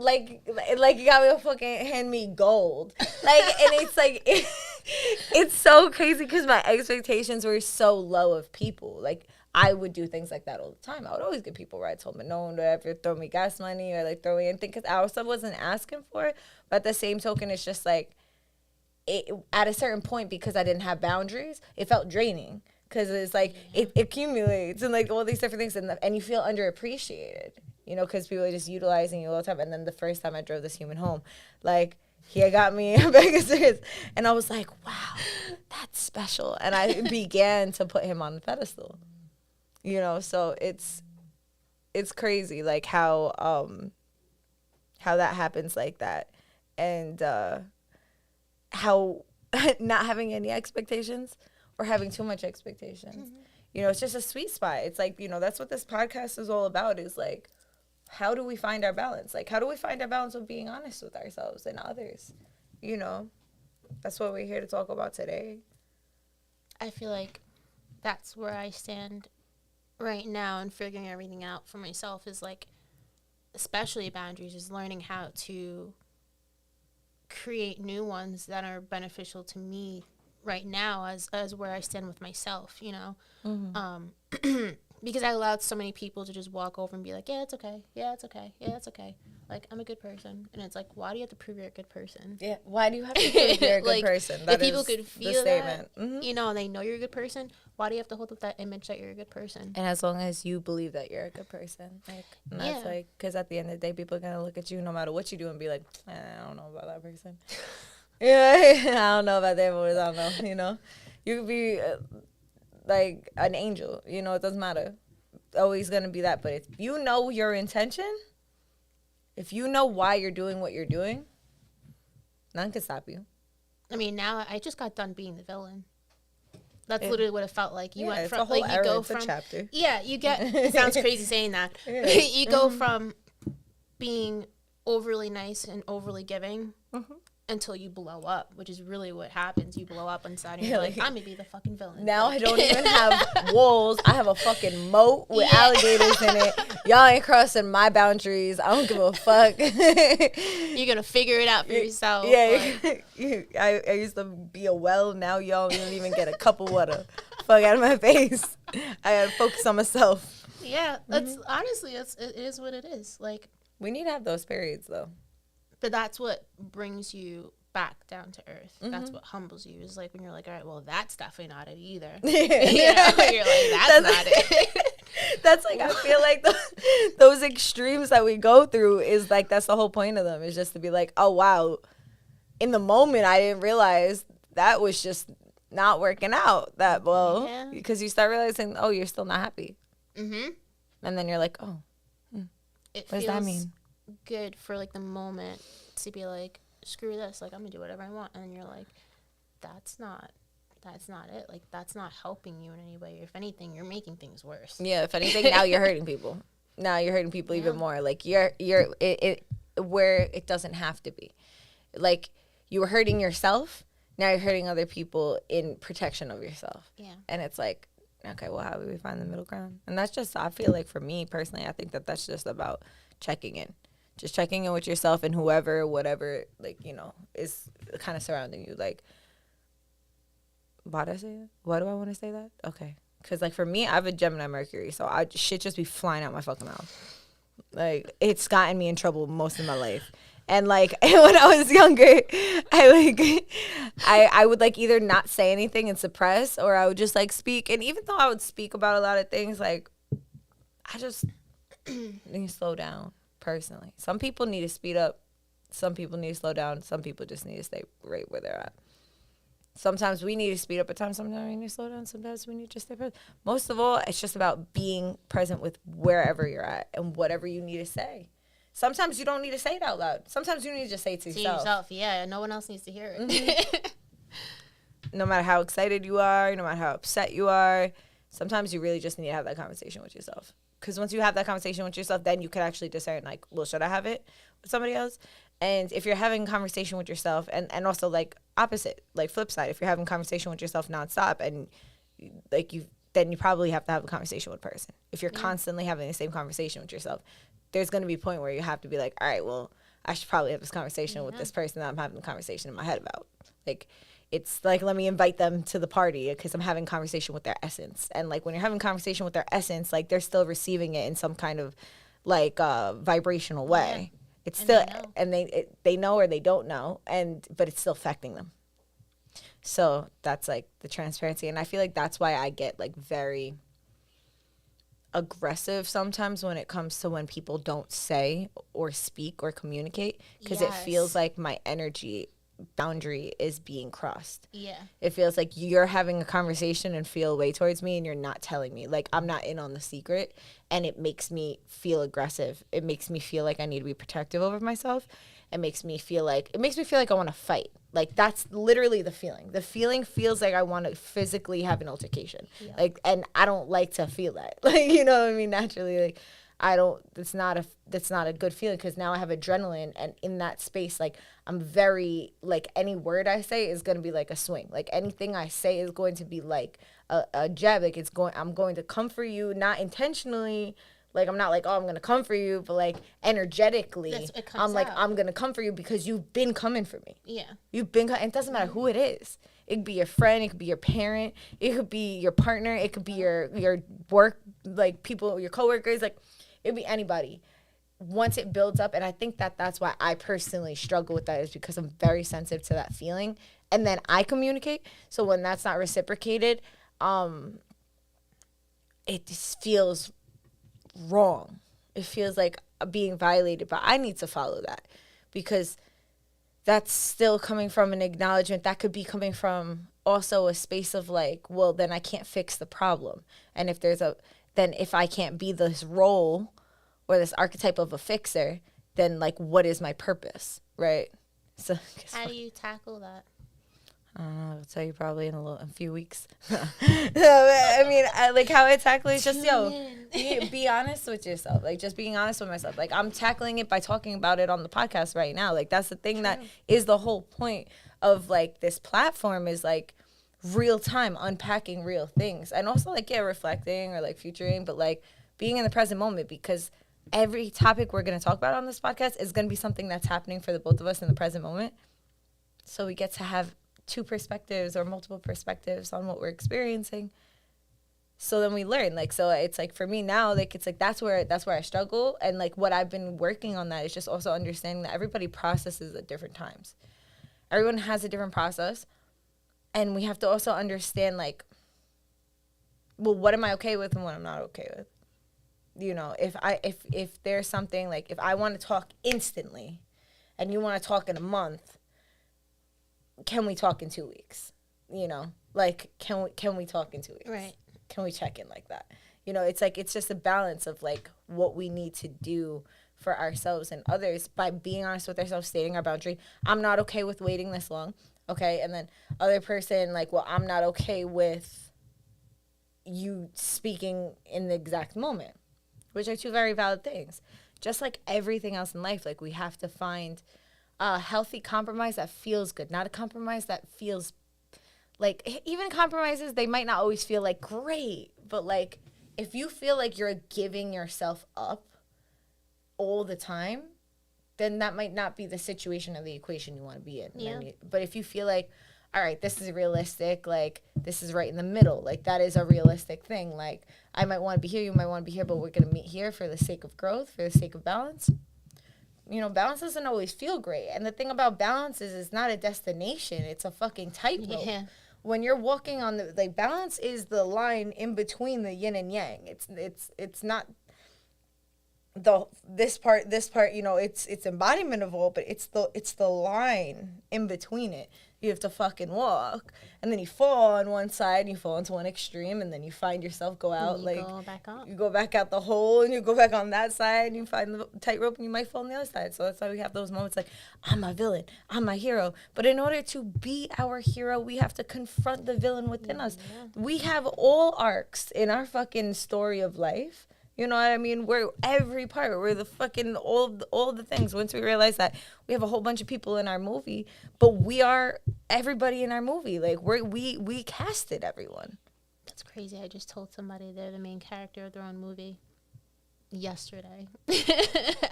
got me a fucking hand me gold. Like, and it's like, it's so crazy because my expectations were so low of people. Like, I would do things like that all the time. I would always give people rides home, but no one would ever throw me gas money or like throw me anything because I also wasn't asking for it. But at the same token, it's just like, at a certain point, because I didn't have boundaries, it felt draining. Because it's like, it accumulates and like all these different things. And you feel underappreciated, because people are just utilizing you all the time. And then the first time I drove this human home, like, he had got me a bag of cigarettes. And I was like, wow, that's special. And I began to put him on the pedestal, So it's crazy, like, how that happens like that. And how not having any expectations or having too much expectations. Mm-hmm. It's just a sweet spot. It's like, that's what this podcast is all about, is like, how do we find our balance? Like, how do we find our balance of being honest with ourselves and others? That's what we're here to talk about today. I feel like that's where I stand right now and figuring everything out for myself is like, especially boundaries, is learning how to create new ones that are beneficial to me right now as where I stand with myself, Mm-hmm. Because I allowed so many people to just walk over and be like, yeah, it's okay. Yeah, it's okay. Yeah, it's okay. Like, I'm a good person. And it's like, why do you have to prove you're a good person? Yeah, why do you have to prove you're a good person? That if people could feel that, mm-hmm. And they know you're a good person, why do you have to hold up that image that you're a good person? And as long as you believe that you're a good person. Like, and that's like, because at the end of the day, people are going to look at you no matter what you do and be like, I don't know about that person. I don't know about them, boys. I don't know, You could be like an angel, it doesn't matter. Always going to be that. But if you know your intention, if you know why you're doing what you're doing, none can stop you. I mean, now I just got done being the villain. That's literally what it felt like. You went it's from a whole like era. you go It's from a chapter. Yeah, you get. It sounds crazy saying that. You go from being overly nice and overly giving until you blow up, which is really what happens. You blow up inside and you're like, I'm gonna be the fucking villain. Now I don't even have walls. I have a fucking moat with alligators in it. Y'all ain't crossing my boundaries. I don't give a fuck. You're gonna figure it out for yourself. Yeah, I used to be a well. Now y'all don't even get a cup of water. Fuck out of my face. I gotta focus on myself. Yeah, that's honestly, it is what it is. Like, we need to have those periods though. But that's what brings you back down to earth. That's what humbles you. Is like when you're like, all right, well, that's definitely not it either. You're like, that's not it. That's like, I feel like those extremes that we go through is like, that's the whole point of them, is just to be like, oh, wow. In the moment, I didn't realize that was just not working out that well. Yeah. Because you start realizing, oh, you're still not happy. Mm-hmm. And then you're like, oh, what does that mean? Good for like the moment to be like, screw this, like, I'm gonna do whatever I want. And you're like, that's not it. Like, that's not helping you in any way. If anything, you're making things worse. Yeah, if anything, now you're hurting people. Now you're hurting people even more. Like, you're where it doesn't have to be. Like, you were hurting yourself, now you're hurting other people in protection of yourself. Yeah. And it's like, okay, well, how do we find the middle ground? And that's just, I feel like for me personally, I think that's just about checking in. Just checking in with yourself and whoever, whatever, like, is kind of surrounding you. Like, why did I say that? Why do I want to say that? Okay. Because, like, for me, I have a Gemini Mercury, so shit just be flying out my fucking mouth. Like, it's gotten me in trouble most of my life. And like when I was younger, I would like either not say anything and suppress, or I would just like speak. And even though I would speak about a lot of things, like I just need to slow down personally. Some people need to speed up. Some people need to slow down. Some people just need to stay right where they're at. Sometimes we need to speed up at times. Sometimes we need to slow down. Sometimes we need to just stay present. Most of all, it's just about being present with wherever you're at and whatever you need to say. Sometimes you don't need to say it out loud. Sometimes you need to just say it to yourself. Yeah, no one else needs to hear it. Mm-hmm. No matter how excited you are, no matter how upset you are, sometimes you really just need to have that conversation with yourself. Because once you have that conversation with yourself, then you can actually discern, like, well, should I have it with somebody else? And if you're having a conversation with yourself, and also, like, opposite, like, flip side, if you're having a conversation with yourself nonstop, and, like, then you probably have to have a conversation with a person. If you're constantly having the same conversation with yourself, there's going to be a point where you have to be like, all right, well, I should probably have this conversation with this person that I'm having a conversation in my head about. Like, it's like, let me invite them to the party because I'm having conversation with their essence. And like when you're having conversation with their essence, like they're still receiving it in some kind of like vibrational way. Yeah. It's and still, they know or they don't know, but it's still affecting them. So that's like the transparency. And I feel like that's why I get like very aggressive sometimes when it comes to when people don't say or speak or communicate, because it feels like my energy boundary is being crossed. Yeah. It feels like you're having a conversation and feel a way towards me and you're not telling me. Like I'm not in on the secret, and it makes me feel aggressive. It makes me feel like I need to be protective over myself. It makes me feel like I want to fight. Like that's literally the feeling. The feeling feels like I want to physically have an altercation. Yeah. Like, and I don't like to feel that. Like, you know what I mean? Naturally, like that's not a good feeling, because now I have adrenaline, and in that space, like I'm very, like any word I say is going to be like a swing. Like anything I say is going to be like a jab. Like I'm going to come for you, not intentionally. Like I'm not like, oh, I'm going to come for you, but like energetically, I'm like, I'm going to come for you because you've been coming for me. Yeah. You've been, and it doesn't matter who it is. It could be your friend, it could be your parent, it could be your partner, it could be your work, like people, your coworkers, like it could be anybody. Once it builds up, and I think that's why I personally struggle with that, is because I'm very sensitive to that feeling, and then I communicate. So when that's not reciprocated, it just feels wrong. It feels like being violated, but I need to follow that, because that's still coming from an acknowledgement. That could be coming from also a space of like, well, then I can't fix the problem. And if I can't be this role or this archetype of a fixer, then like, what is my purpose, right? So how do you tackle that? I'll tell you probably in a few weeks. I mean, like how I tackle it is just, be honest with yourself. Like just being honest with myself. Like I'm tackling it by talking about it on the podcast right now. Like that's the thing that is the whole point of like this platform, is like real time unpacking real things, and also like reflecting or like futuring, but like being in the present moment, because every topic we're going to talk about on this podcast is going to be something that's happening for the both of us in the present moment. So we get to have two perspectives or multiple perspectives on what we're experiencing. So then we learn. Like, so it's like for me now, like it's like that's where I struggle. And like what I've been working on that is just also understanding that everybody processes at different times. Everyone has a different process. And we have to also understand like, well, what am I okay with and what I'm not okay with? You know, if there's something like, if I want to talk instantly and you want to talk in a month, can we talk in 2 weeks? You know, like, can we talk in 2 weeks? Right. Can we check in like that? You know, it's like, it's just a balance of like what we need to do for ourselves and others by being honest with ourselves, stating our boundary. I'm not okay with waiting this long. Okay. And then other person like, well, I'm not okay with you speaking in the exact moment, which are two very valid things. Just like everything else in life, like we have to find a healthy compromise that feels good, not a compromise that feels like, even compromises, they might not always feel like great, but like if you feel like you're giving yourself up all the time, then that might not be the situation or the equation you want to be in. Yeah. But if you feel like, all right, this is realistic, like this is right in the middle, like that is a realistic thing. Like I might want to be here, you might want to be here, but we're going to meet here for the sake of growth, for the sake of balance. balance doesn't always feel great. And the thing about balance is it's not a destination. It's a fucking tightrope. Yeah. When you're walking on the, like, balance is the line in between the yin and yang. It's not this part, it's embodiment of all, but it's the line in between it. You have to fucking walk, and then you fall on one side, you fall into one extreme, and then you find yourself go out, you go back out the hole, and you go back on that side, and you find the tightrope, and you might fall on the other side. So that's why we have those moments like, I'm my villain, I'm my hero. But in order to be our hero, we have to confront the villain within us. We have all arcs in our fucking story of life. You know what I mean? We're every part. We're the fucking all the things. Once we realize that we have a whole bunch of people in our movie, but we are everybody in our movie. Like we casted everyone. That's crazy. I just told somebody they're the main character of their own movie yesterday.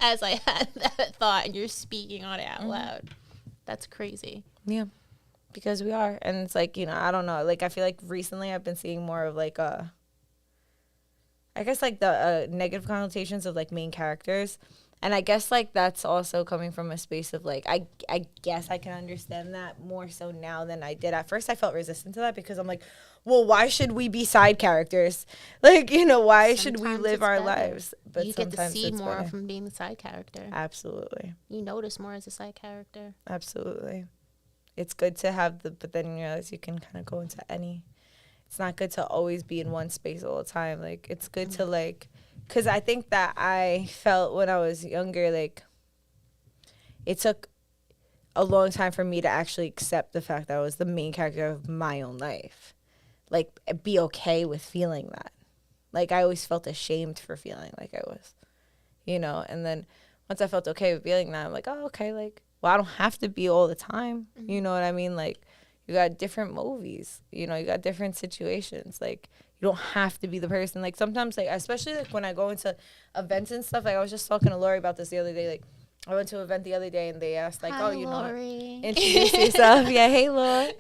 As I had that thought, and you're speaking on it out loud. That's crazy. Yeah, because we are, and it's like, I don't know. Like I feel like recently I've been seeing more of like I guess like the negative connotations of like main characters, and I guess like that's also coming from a space of like I guess I can understand that more so now than I did at first. I felt resistant to that because I'm like, well, why should we be side characters? Like, why should we live our lives? But you get to see more from being the side character. Absolutely. You notice more as a side character. Absolutely. It's good to have but then you realize you can kind of go into any. It's not good to always be in one space all the time. Like, it's good to, like, because I think that I felt when I was younger, like, it took a long time for me to actually accept the fact that I was the main character of my own life. Like, be okay with feeling that. Like, I always felt ashamed for feeling like I was, And then once I felt okay with feeling that, I'm like, oh, okay, like, well, I don't have to be all the time. You know what I mean? Like, you got different movies, you got different situations. Like, you don't have to be the person. Like, sometimes, like, especially like when I go into events and stuff, like, I was just talking to Lori about this the other day. Like, I went to an event the other day and they asked, like, hi, Lori. Introduce yourself. Yeah, hey, Lori.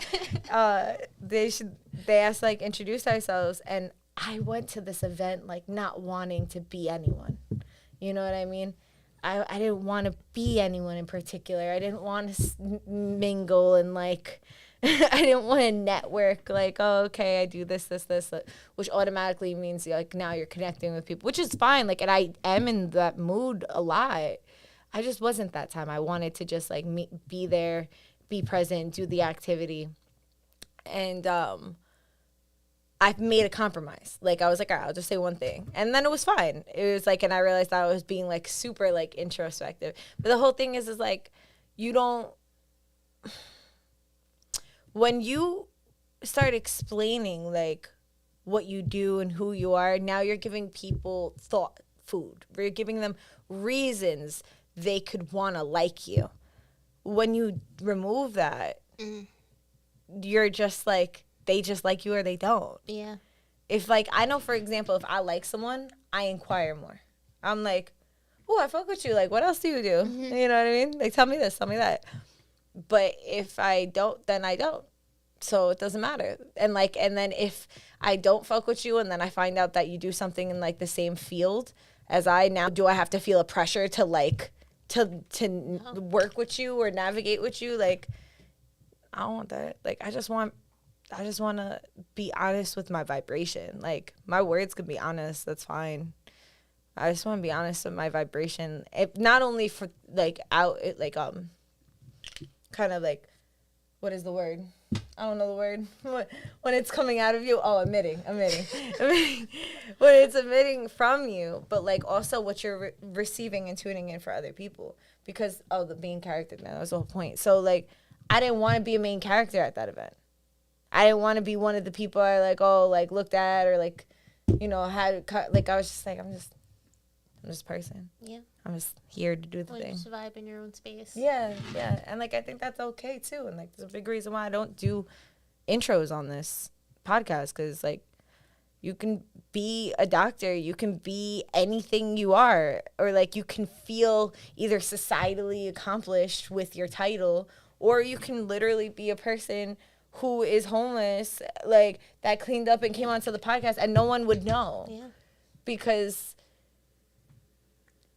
They asked, like, introduce ourselves. And I went to this event, like, not wanting to be anyone. You know what I mean? I didn't want to be anyone in particular. I didn't want to mingle and, like, I didn't want to network, like, oh, okay, I do this, which automatically means, like, now you're connecting with people, which is fine. Like, and I am in that mood a lot. I just wasn't that time. I wanted to just, like, be there, be present, do the activity. And I made a compromise. Like, I was like, all right, I'll just say one thing. And then it was fine. It was, like, and I realized that I was being, like, super, like, introspective. But the whole thing is like, you don't... When you start explaining, like, what you do and who you are, now you're giving people food. You're giving them reasons they could want to like you. When you remove that, you're just like, they just like you or they don't. Yeah. If, like, I know, for example, if I like someone, I inquire more. I'm like, oh, I fuck with you. Like, what else do you do? You know what I mean? Like, tell me this, tell me that. But if I don't, then I don't. So it doesn't matter. And then if I don't fuck with you and then I find out that you do something in, like, the same field as I, now do I have to feel a pressure to, like, to work with you or navigate with you? Like, I don't want that. Like, I just want to be honest with my vibration. Like, my words can be honest. That's fine. I just want to be honest with my vibration. It, not only for, like, kind of like, what is the word? I don't know the word. When it's coming out of you, emitting. When it's emitting from you, but, like, also what you're receiving and tuning in for other people. Because, the main character, that was the whole point. So, like, I didn't want to be a main character at that event. I didn't want to be one of the people I, like, looked at or, like, like, I was just like, I'm just a person. Yeah. I'm just here to do the thing. Just vibe in your own space. Yeah. And, like, I think that's okay, too. And, like, there's a big reason why I don't do intros on this podcast. Because, like, you can be a doctor. You can be anything you are. Or, like, you can feel either societally accomplished with your title. Or you can literally be a person who is homeless, like, that cleaned up and came onto the podcast. And no one would know. Yeah. Because...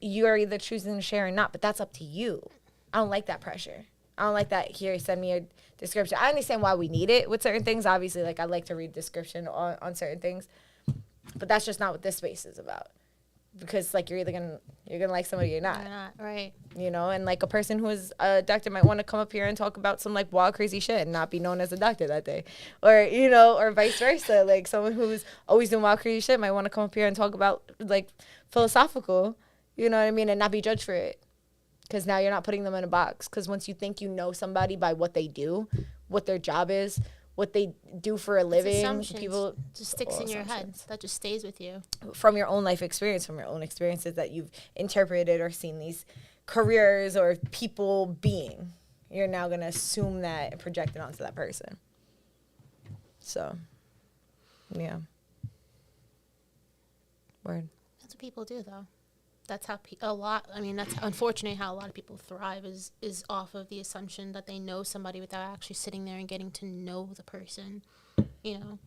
you're either choosing to share or not, but that's up to you. I don't like that pressure. I don't like that. Here, send me a description. I understand why we need it with certain things. Obviously, like, I like to read description on certain things, but that's just not what this space is about. Because, like, you're gonna like somebody or you're not. You're not, right. You know, and, like, a person who is a doctor might want to come up here and talk about some, like, wild, crazy shit and not be known as a doctor that day. Or, you know, or vice versa. Like, someone who's always doing wild, crazy shit might want to come up here and talk about, like, philosophical, you know what I mean, and not be judged for it. Because now you're not putting them in a box. Because once you think you know somebody by what they do, what their job is, what they do for a living, people just sticks in your head. That just stays with you. From your own life experience, from your own experiences that you've interpreted or seen these careers or people being, you're now going to assume that and project it onto that person. So, yeah. Word. That's what people do, though. That's how that's unfortunately how a lot of people thrive is off of the assumption that they know somebody without actually sitting there and getting to know the person. You know,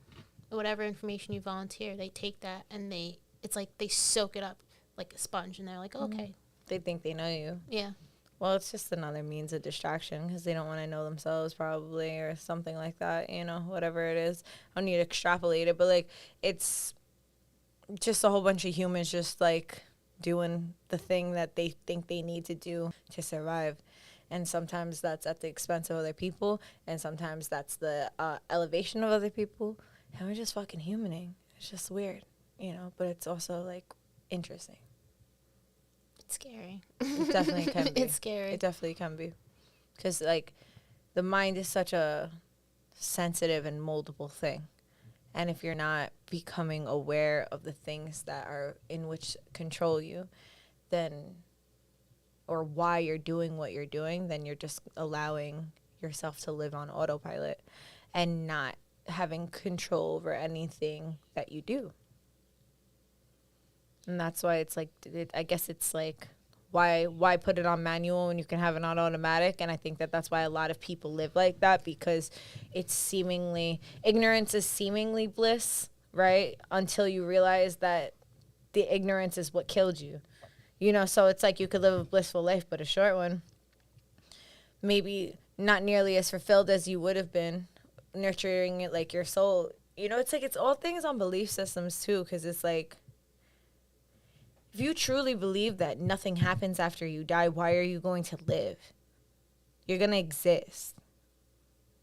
whatever information you volunteer, they take that and it's like they soak it up like a sponge, and they're like, okay. They think they know you. Yeah. Well, it's just another means of distraction because they don't want to know themselves probably or something like that, you know, whatever it is. I don't need to extrapolate it, but, like, it's just a whole bunch of humans just, like, doing the thing that they think they need to do to survive. And sometimes that's at the expense of other people, and sometimes that's the elevation of other people. And we're just fucking humaning. It's just weird, you know, but it's also, like, interesting. It's scary. It definitely can be. It's scary. It definitely can be. Because, like, the mind is such a sensitive and moldable thing. And if you're not becoming aware of the things that are in which control you, then, or why you're doing what you're doing, then you're just allowing yourself to live on autopilot and not having control over anything that you do. And that's why it's like, I guess it's like, why put it on manual when you can have it on automatic? And I think that's why a lot of people live like that, because ignorance is seemingly bliss, right? Until you realize that the ignorance is what killed you. You know, so it's like you could live a blissful life, but a short one. Maybe not nearly as fulfilled as you would have been, nurturing it like your soul. You know, it's like it's all things on belief systems too, because it's like, if you truly believe that nothing happens after you die, why are you going to live? You're going to exist.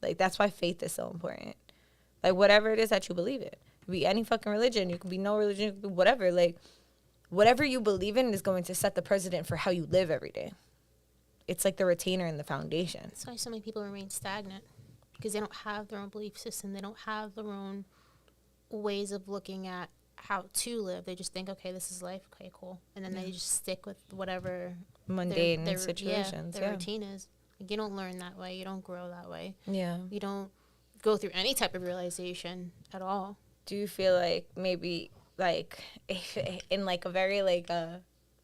Like, that's why faith is so important. Like, whatever it is that you believe in. It could be any fucking religion. You could be no religion. You could be whatever. Like, whatever you believe in is going to set the precedent for how you live every day. It's like the retainer and the foundation. That's why so many people remain stagnant, because they don't have their own belief system. They don't have their own ways of looking at how to live. They just think, okay, this is life, okay, cool, and then they just stick with whatever mundane situations. Their routine is. Like, you don't learn that way. You don't grow that way. Yeah. You don't go through any type of realization at all. Do you feel like maybe like in like a very like it's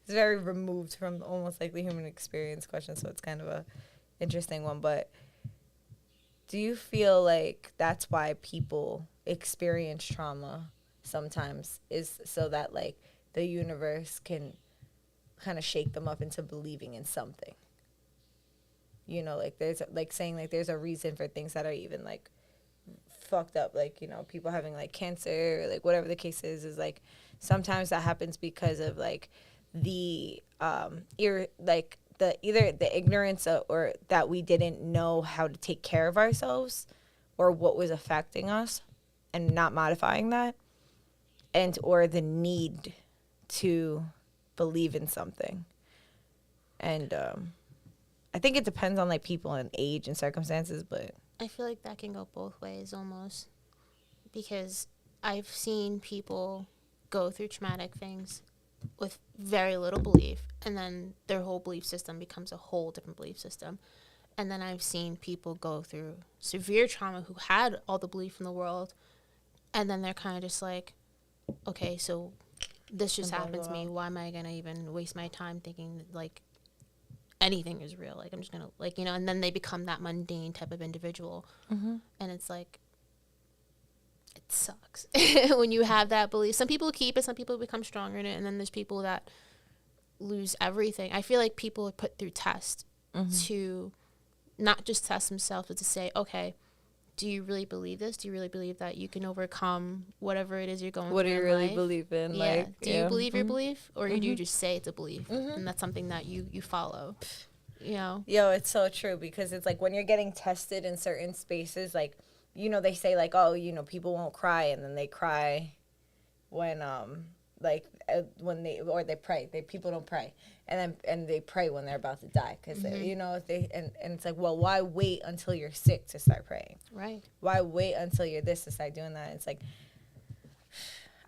very removed from almost like the human experience question, so it's kind of a interesting one, but do you feel like that's why people experience trauma sometimes, is so that like the universe can kind of shake them up into believing in something? You know, like there's like saying like there's a reason for things that are even like fucked up, like, you know, people having like cancer, or, like whatever the case is like sometimes that happens because of like the either the ignorance or that we didn't know how to take care of ourselves or what was affecting us and not modifying that, and or the need to believe in something. And I think it depends on like people and age and circumstances, but I feel like that can go both ways almost, because I've seen people go through traumatic things with very little belief, and then their whole belief system becomes a whole different belief system. And then I've seen people go through severe trauma who had all the belief in the world, and then they're kind of just like, okay, so this just happened to me. Why am I going to even waste my time thinking like anything is real? Like, I'm just going to, like, you know, and then they become that mundane type of individual. Mm-hmm. And it's like, it sucks when you have that belief. Some people keep it, some people become stronger in it, and then there's people that lose everything. I feel like people are put through tests to not just test themselves, but to say, okay, do you really believe this? Do you really believe that you can overcome whatever it is you're going What through do you in really life? believe in? Yeah. Like, Do you believe your belief, or do you Mm-hmm. just say it's a belief, and that's something that you follow? You know? Yo, it's so true, because it's like when you're getting tested in certain spaces, like, you know, they say like, oh, you know, people won't cry, and then they cry when when they pray. People don't pray, and they pray when they're about to die, because you know, if they and it's like, well, why wait until you're sick to start praying? Right. Why wait until you're this to start doing that? It's like,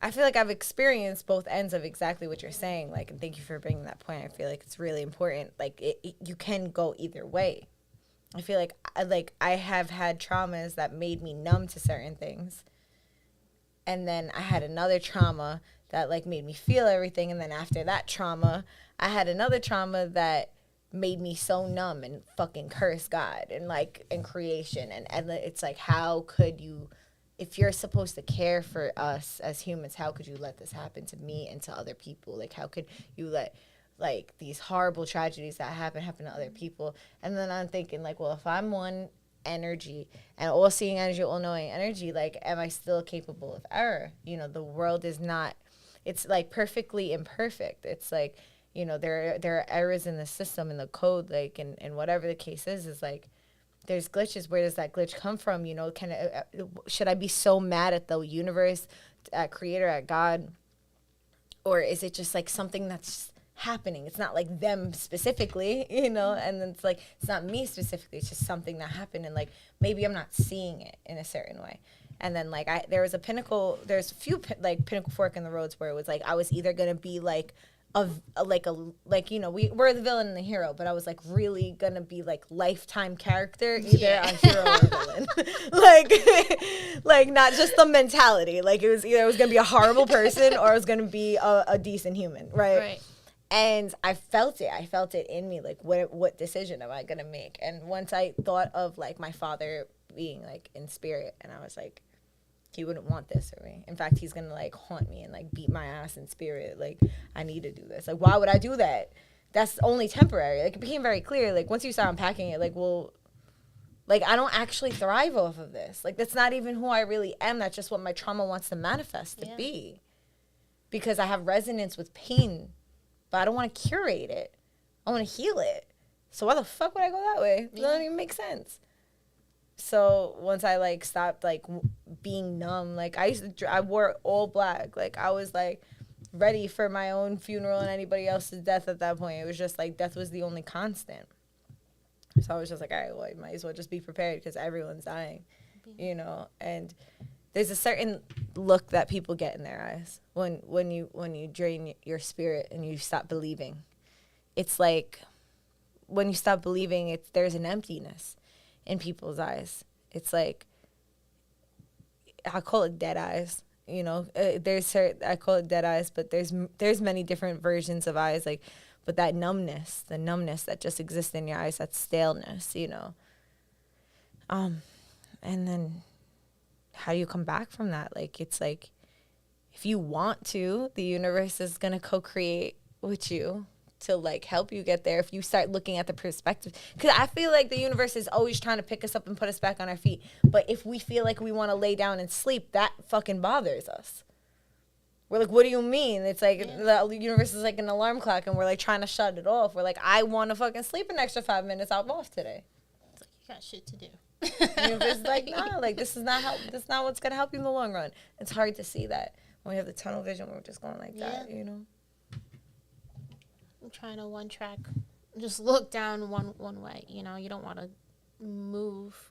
I feel like I've experienced both ends of exactly what you're saying. Like, and thank you for bringing that point. I feel like it's really important. Like, you can go either way. I feel like I have had traumas that made me numb to certain things, and then I had another trauma that like made me feel everything, and then after that trauma, I had another trauma that made me so numb and fucking curse God and like in creation, and it's like, how could you, if you're supposed to care for us as humans, how could you let this happen to me and to other people? Like, how could you let like these horrible tragedies that happen to other people? And then I'm thinking like, well, if I'm one energy and all seeing energy, all knowing energy, like, am I still capable of error? You know, the world is not, it's like perfectly imperfect. It's like, you know, there are errors in the system, in the code, like, and whatever the case is like, there's glitches. Where does that glitch come from? You know, should I be so mad at the universe, at creator, at God? Or is it just like something that's happening? It's not like them specifically, you know, and then it's like, it's not me specifically. It's just something that happened, and like, maybe I'm not seeing it in a certain way. And then like, there's a few like pinnacle fork in the roads where it was like, I was either going to be like, you know, we're the villain and the hero, but I was like really gonna be like lifetime character, either a hero or a villain. like not just the mentality, like it was gonna be a horrible person, or I was gonna be a decent human, right? And I felt it in me, like, what decision am I gonna make? And once I thought of like my father being like in spirit, and I was like, he wouldn't want this for me. In fact, he's gonna like haunt me and like beat my ass in spirit. Like, I need to do this. Like, why would I do that? That's only temporary. Like, it became very clear. Like, once you start unpacking it, like, well, like, I don't actually thrive off of this. Like, that's not even who I really am. That's just what my trauma wants to manifest to be. Because I have resonance with pain, but I don't want to curate it. I want to heal it. So why the fuck would I go that way? It doesn't even make sense. So once I like stopped like being numb, like I wore all black. Like, I was like ready for my own funeral and anybody else's death at that point. It was just like death was the only constant. So I was just like, all right, well, I might as well just be prepared because everyone's dying, you know. And there's a certain look that people get in their eyes when you drain your spirit and you stop believing. It's like when you stop believing, there's an emptiness in people's eyes. It's like, I call it dead eyes, you know. I call it dead eyes, but there's many different versions of eyes, like, but that numbness, the numbness that just exists in your eyes, that staleness, you know. And then how do you come back from that? Like, it's like, if you want to, the universe is gonna co-create with you to like help you get there if you start looking at the perspective. Because I feel like the universe is always trying to pick us up and put us back on our feet, but if we feel like we want to lay down and sleep, that fucking bothers us. We're like, what do you mean? It's like the universe is like an alarm clock, and we're like trying to shut it off. We're like, I want to fucking sleep an extra 5 minutes. I'm off today. It's like, you got shit to do. The universe is like, nah, like, this is not what's gonna help you in the long run. It's hard to see that when we have the tunnel vision. We're just going like that, you know. I'm trying to one track, just look down one way. You know, you don't want to move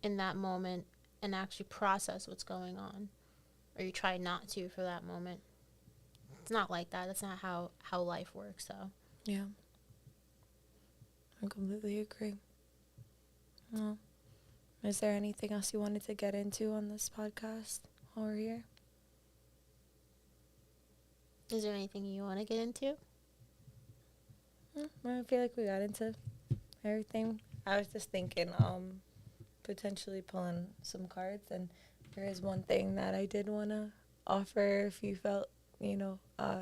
in that moment and actually process what's going on, or you try not to for that moment. It's not like that. That's not how life works. So yeah, I completely agree. Well, is there anything else you wanted to get into on this podcast while we're here? Is there anything you want to get into? I feel like we got into everything. I was just thinking potentially pulling some cards, and there is one thing that I did want to offer if you felt, you know,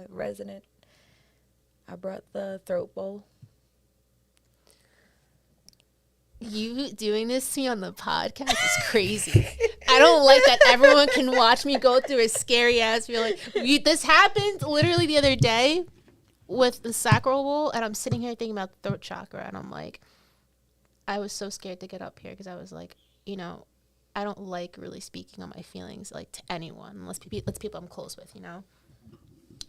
resonant. I brought the throat bowl. You doing this to me on the podcast is crazy. I don't like that everyone can watch me go through a scary ass feeling. This happened literally the other day with the sacral bowl, and I'm sitting here thinking about the throat chakra, and I'm like, I was so scared to get up here because I was like, you know, I don't like really speaking on my feelings like to anyone unless people I'm close with, you know.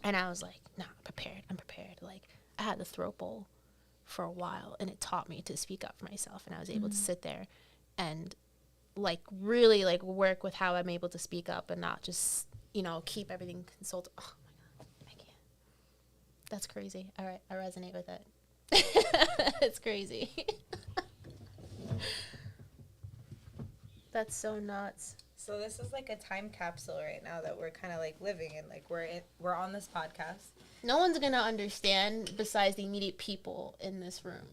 And I was like, nah, I'm prepared. Like, I had the throat bowl for a while, and it taught me to speak up for myself, and I was able to sit there and like really like work with how I'm able to speak up and not just, you know, keep everything consulted. Oh my god, I can't. That's crazy. All right, I resonate with it. It's crazy. That's so nuts. So this is like a time capsule right now that we're kind of like living in. Like we're on this podcast. No one's gonna understand besides the immediate people in this room.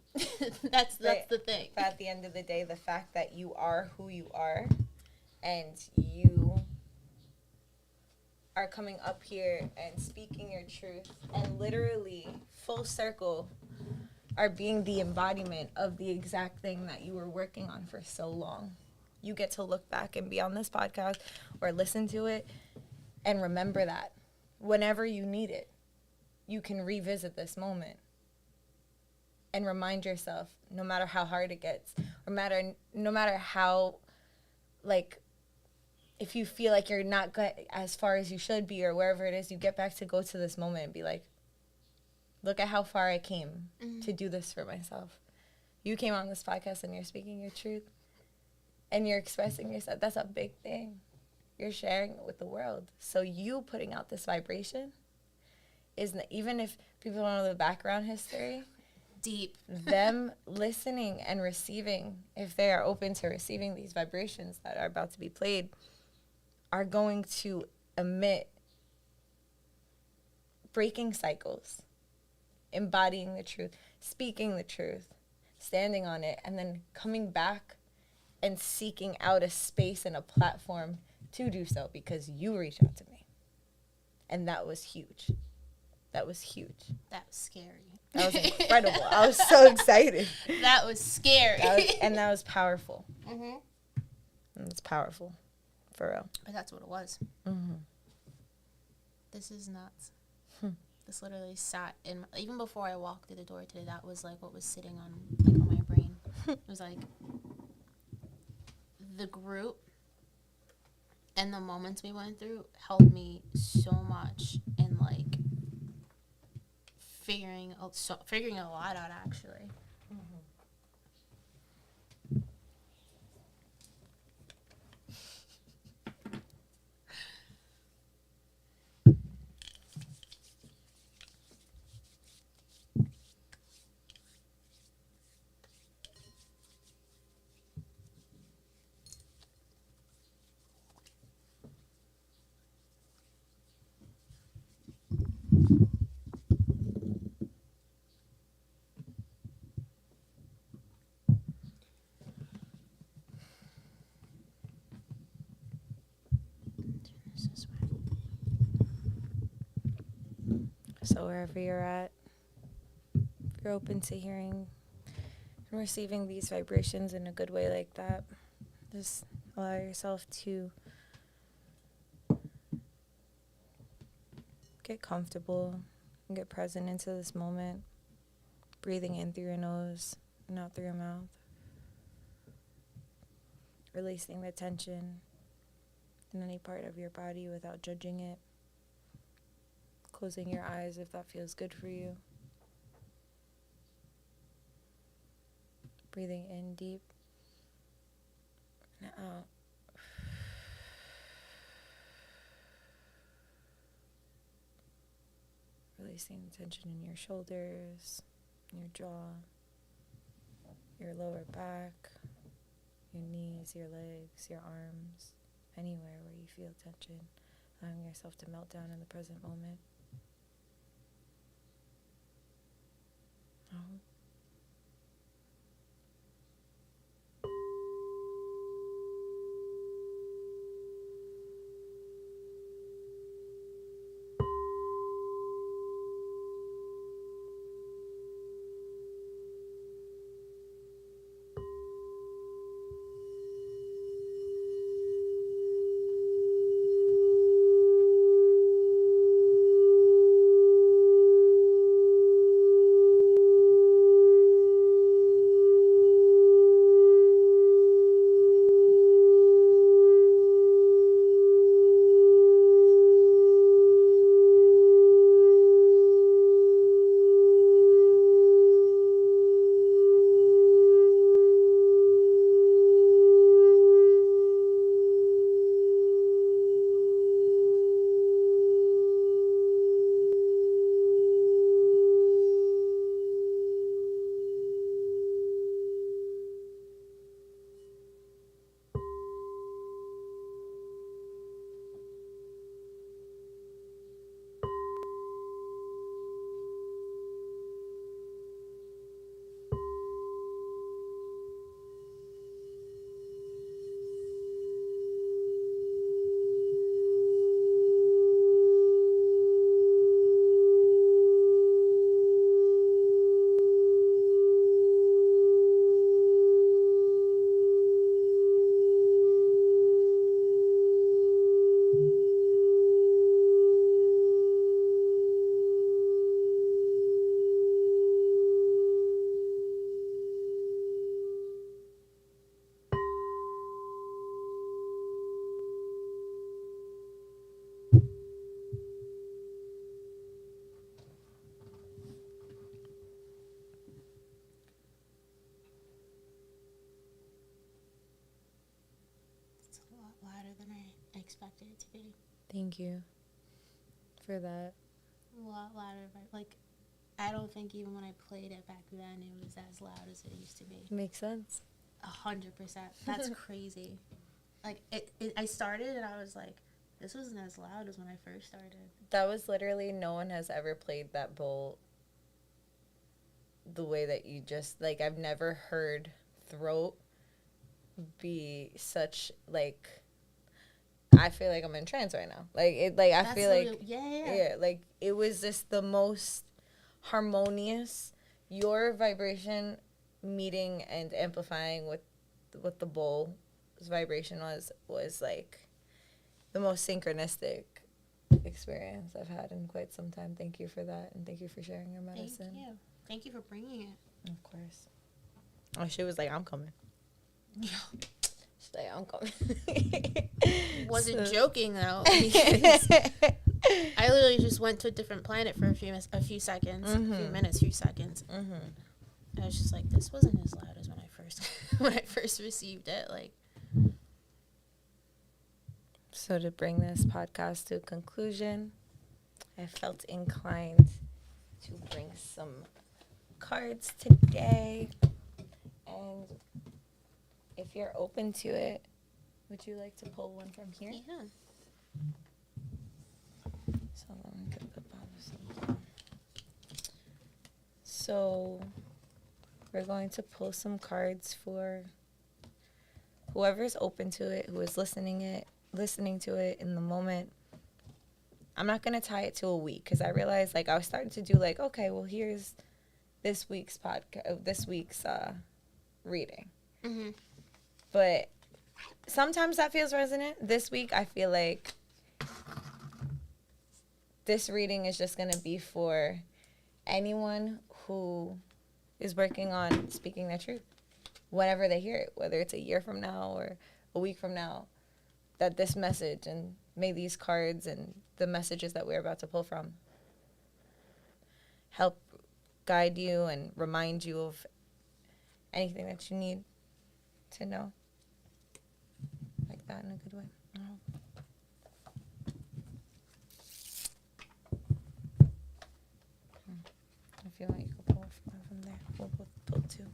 That's the thing. But at the end of the day, the fact that you are who you are, and you are coming up here and speaking your truth, and literally full circle are being the embodiment of the exact thing that you were working on for so long. You get to look back and be on this podcast or listen to it and remember that whenever you need it, you can revisit this moment and remind yourself, no matter how hard it gets, or no matter how, like, if you feel like you're not as far as you should be or wherever it is, you get back to go to this moment and be like, look at how far I came to do this for myself. You came on this podcast and you're speaking your truth and you're expressing yourself. That's a big thing. You're sharing it with the world. So you putting out this vibration is, even if people don't know the background history, deep. Them listening and receiving, if they are open to receiving these vibrations that are about to be played, are going to emit breaking cycles, embodying the truth, speaking the truth, standing on it, and then coming back and seeking out a space and a platform to do so because you reached out to me. And that was huge. That was huge. That was scary. That was incredible. I was so excited. That was scary. That was powerful. Mm-hmm. It was powerful. For real. But that's what it was. Mm-hmm. This is nuts. This literally sat in, even before I walked through the door today, that was like what was sitting on my brain. It was like the group and the moments we went through helped me so much in like figuring a lot out actually. So wherever you're at, if you're open to hearing and receiving these vibrations in a good way like that, just allow yourself to get comfortable and get present into this moment, breathing in through your nose and out through your mouth, releasing the tension in any part of your body without judging it. Closing your eyes if that feels good for you. Breathing in deep and out. Releasing the tension in your shoulders, your jaw, your lower back, your knees, your legs, your arms, anywhere where you feel tension. Allowing yourself to melt down in the present moment. Oh. expected it to be. Thank you for that. A lot louder. Like, I don't think even when I played it back then, it was as loud as it used to be. Makes sense. 100%. That's crazy. Like, I started and I was like, this wasn't as loud as when I first started. That was literally, no one has ever played that bowl the way that you just, like, I've never heard throat be such, like, I feel like I'm in trance right now. Like, it, like, I feel like, yeah, like, it was just the most harmonious. Your vibration meeting and amplifying with what the bowl's vibration was like the most synchronistic experience I've had in quite some time. Thank you for that, and thank you for sharing your medicine. Thank you for bringing it. Of course. Oh, she was like, I'm coming. Yeah. She's like, I'm coming. Wasn't joking though. I literally just went to a different planet for a few seconds, a few minutes, few seconds. I was just like, this wasn't as loud as when I first received it. Like, so to bring this podcast to a conclusion, I felt inclined to bring some cards today, and if you're open to it, would you like to pull one from here? Yeah. So let me get the bottom. So we're going to pull some cards for whoever's open to it, who is listening to it in the moment. I'm not going to tie it to a week, because I realized, like, I was starting to do, like, okay, well, here's this week's reading. Mm-hmm. But sometimes that feels resonant. This week, I feel like this reading is just going to be for anyone who is working on speaking their truth. Whenever they hear it, whether it's a year from now or a week from now, that this message, and may these cards and the messages that we're about to pull from help guide you and remind you of anything that you need to know. Like that, in a good way. If you want, you can pull one from there. We'll both pull two.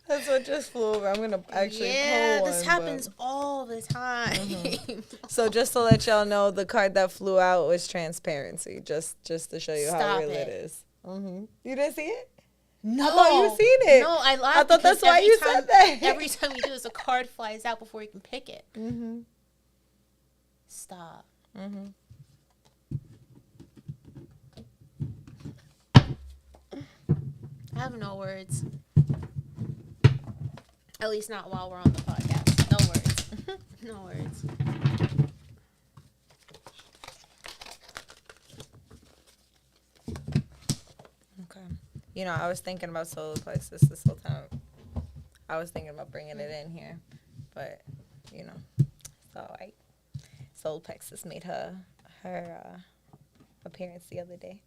That's what just flew over. I'm going to actually pull one. This happens all the time. Mm-hmm. So just to let y'all know, the card that flew out was transparency, just to show you how real it is. Mm-hmm. You didn't see it? No. I thought you seen it. No, I laughed. I thought that's why you said that. Every time you do this, a card flies out before you can pick it. Mm-hmm. Stop. Mm-hmm. I have no words. At least not while we're on the podcast. No words. No words. Okay. You know, I was thinking about solar plexus this whole time. I was thinking about bringing it in here, but, you know, it's all right. Solar plexus made her appearance the other day.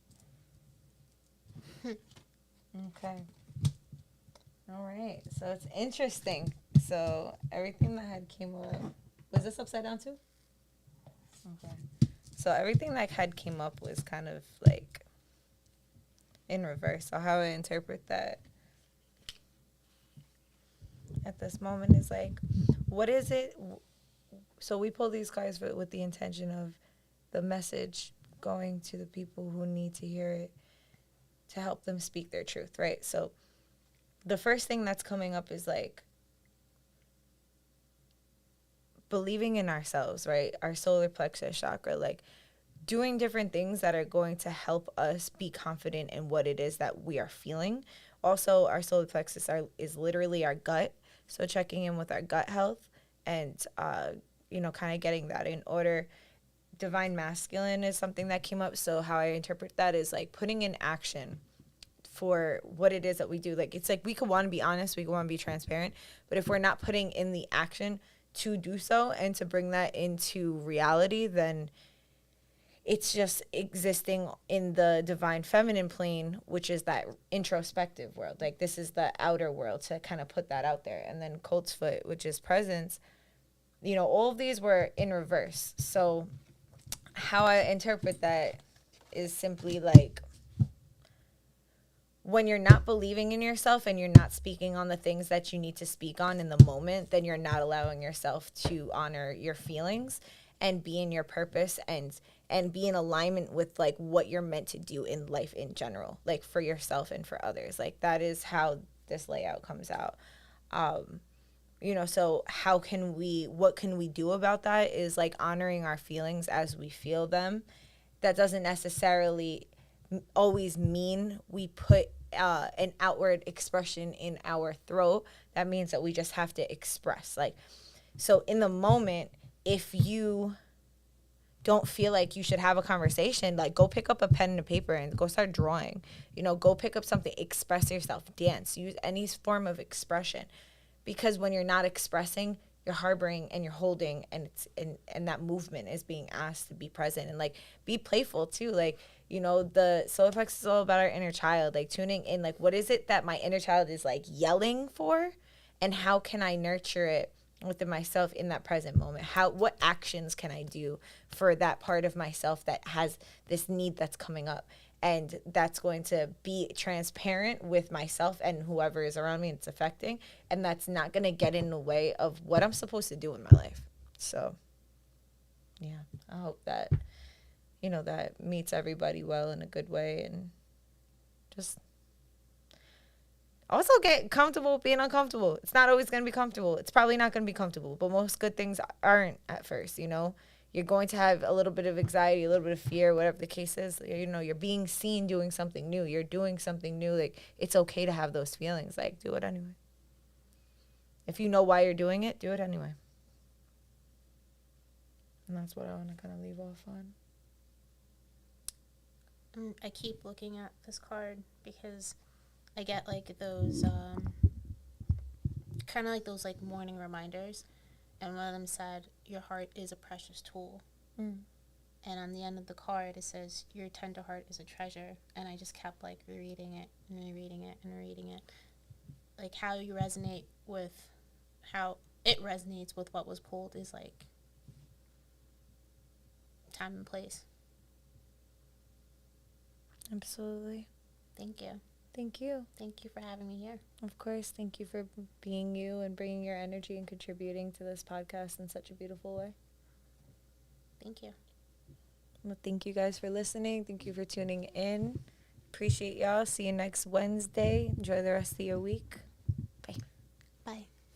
Okay. All right. So it's interesting. So everything that had came up, was this upside down too? Okay. So everything that had came up was kind of like in reverse. So how I interpret that at this moment is like, what is it? So we pull these cards with the intention of the message going to the people who need to hear it, to help them speak their truth, right? So the first thing that's coming up is like believing in ourselves, right? Our solar plexus chakra, like doing different things that are going to help us be confident in what it is that we are feeling. Also, our solar plexus is literally our gut. So checking in with our gut health and, kind of getting that in order. Divine masculine is something that came up. So how I interpret that is like putting in action for what it is that we do. Like, it's like we could want to be honest, we could want to be transparent, but if we're not putting in the action to do so and to bring that into reality, then it's just existing in the divine feminine plane, which is that introspective world. Like, this is the outer world to kind of put that out there. And then Colt's foot, which is presence, all of these were in reverse. So how I interpret that is simply like, when you're not believing in yourself and you're not speaking on the things that you need to speak on in the moment, then you're not allowing yourself to honor your feelings and be in your purpose and be in alignment with like what you're meant to do in life in general, like for yourself and for others. Like, that is how this layout comes out. So what can we do about that is like honoring our feelings as we feel them. That doesn't necessarily always mean we put an outward expression in our throat. That means that we just have to express. Like, so in the moment, if you don't feel like you should have a conversation, like, go pick up a pen and a paper and go start drawing. Go pick up something, express yourself, dance, use any form of expression. Because when you're not expressing, you're harboring and you're holding, and it's and that movement is being asked to be present and like be playful too. Like, the solar plexus is all about our inner child, like tuning in, like, what is it that my inner child is like yelling for, and how can I nurture it within myself in that present moment? What actions can I do for that part of myself that has this need that's coming up? And that's going to be transparent with myself and whoever is around me and it's affecting. And that's not going to get in the way of what I'm supposed to do in my life. So, yeah, I hope that, that meets everybody well in a good way. And just also get comfortable being uncomfortable. It's not always going to be comfortable. It's probably not going to be comfortable. But most good things aren't at first, You're going to have a little bit of anxiety, a little bit of fear, whatever the case is. You're being seen doing something new. You're doing something new. Like, it's okay to have those feelings. Like, do it anyway. If you know why you're doing it, do it anyway. And that's what I want to kind of leave off on. I keep looking at this card because I get like those, kind of like those like morning reminders. And one of them said, your heart is a precious tool. And on the end of the card, it says, your tender heart is a treasure. And I just kept like rereading it and rereading it and rereading it. Like, how you resonate with, how it resonates with what was pulled is like time and place. Absolutely. Thank you. Thank you. Thank you for having me here. Of course. Thank you for being you and bringing your energy and contributing to this podcast in such a beautiful way. Thank you. Well, thank you guys for listening. Thank you for tuning in. Appreciate y'all. See you next Wednesday. Enjoy the rest of your week. Bye. Bye.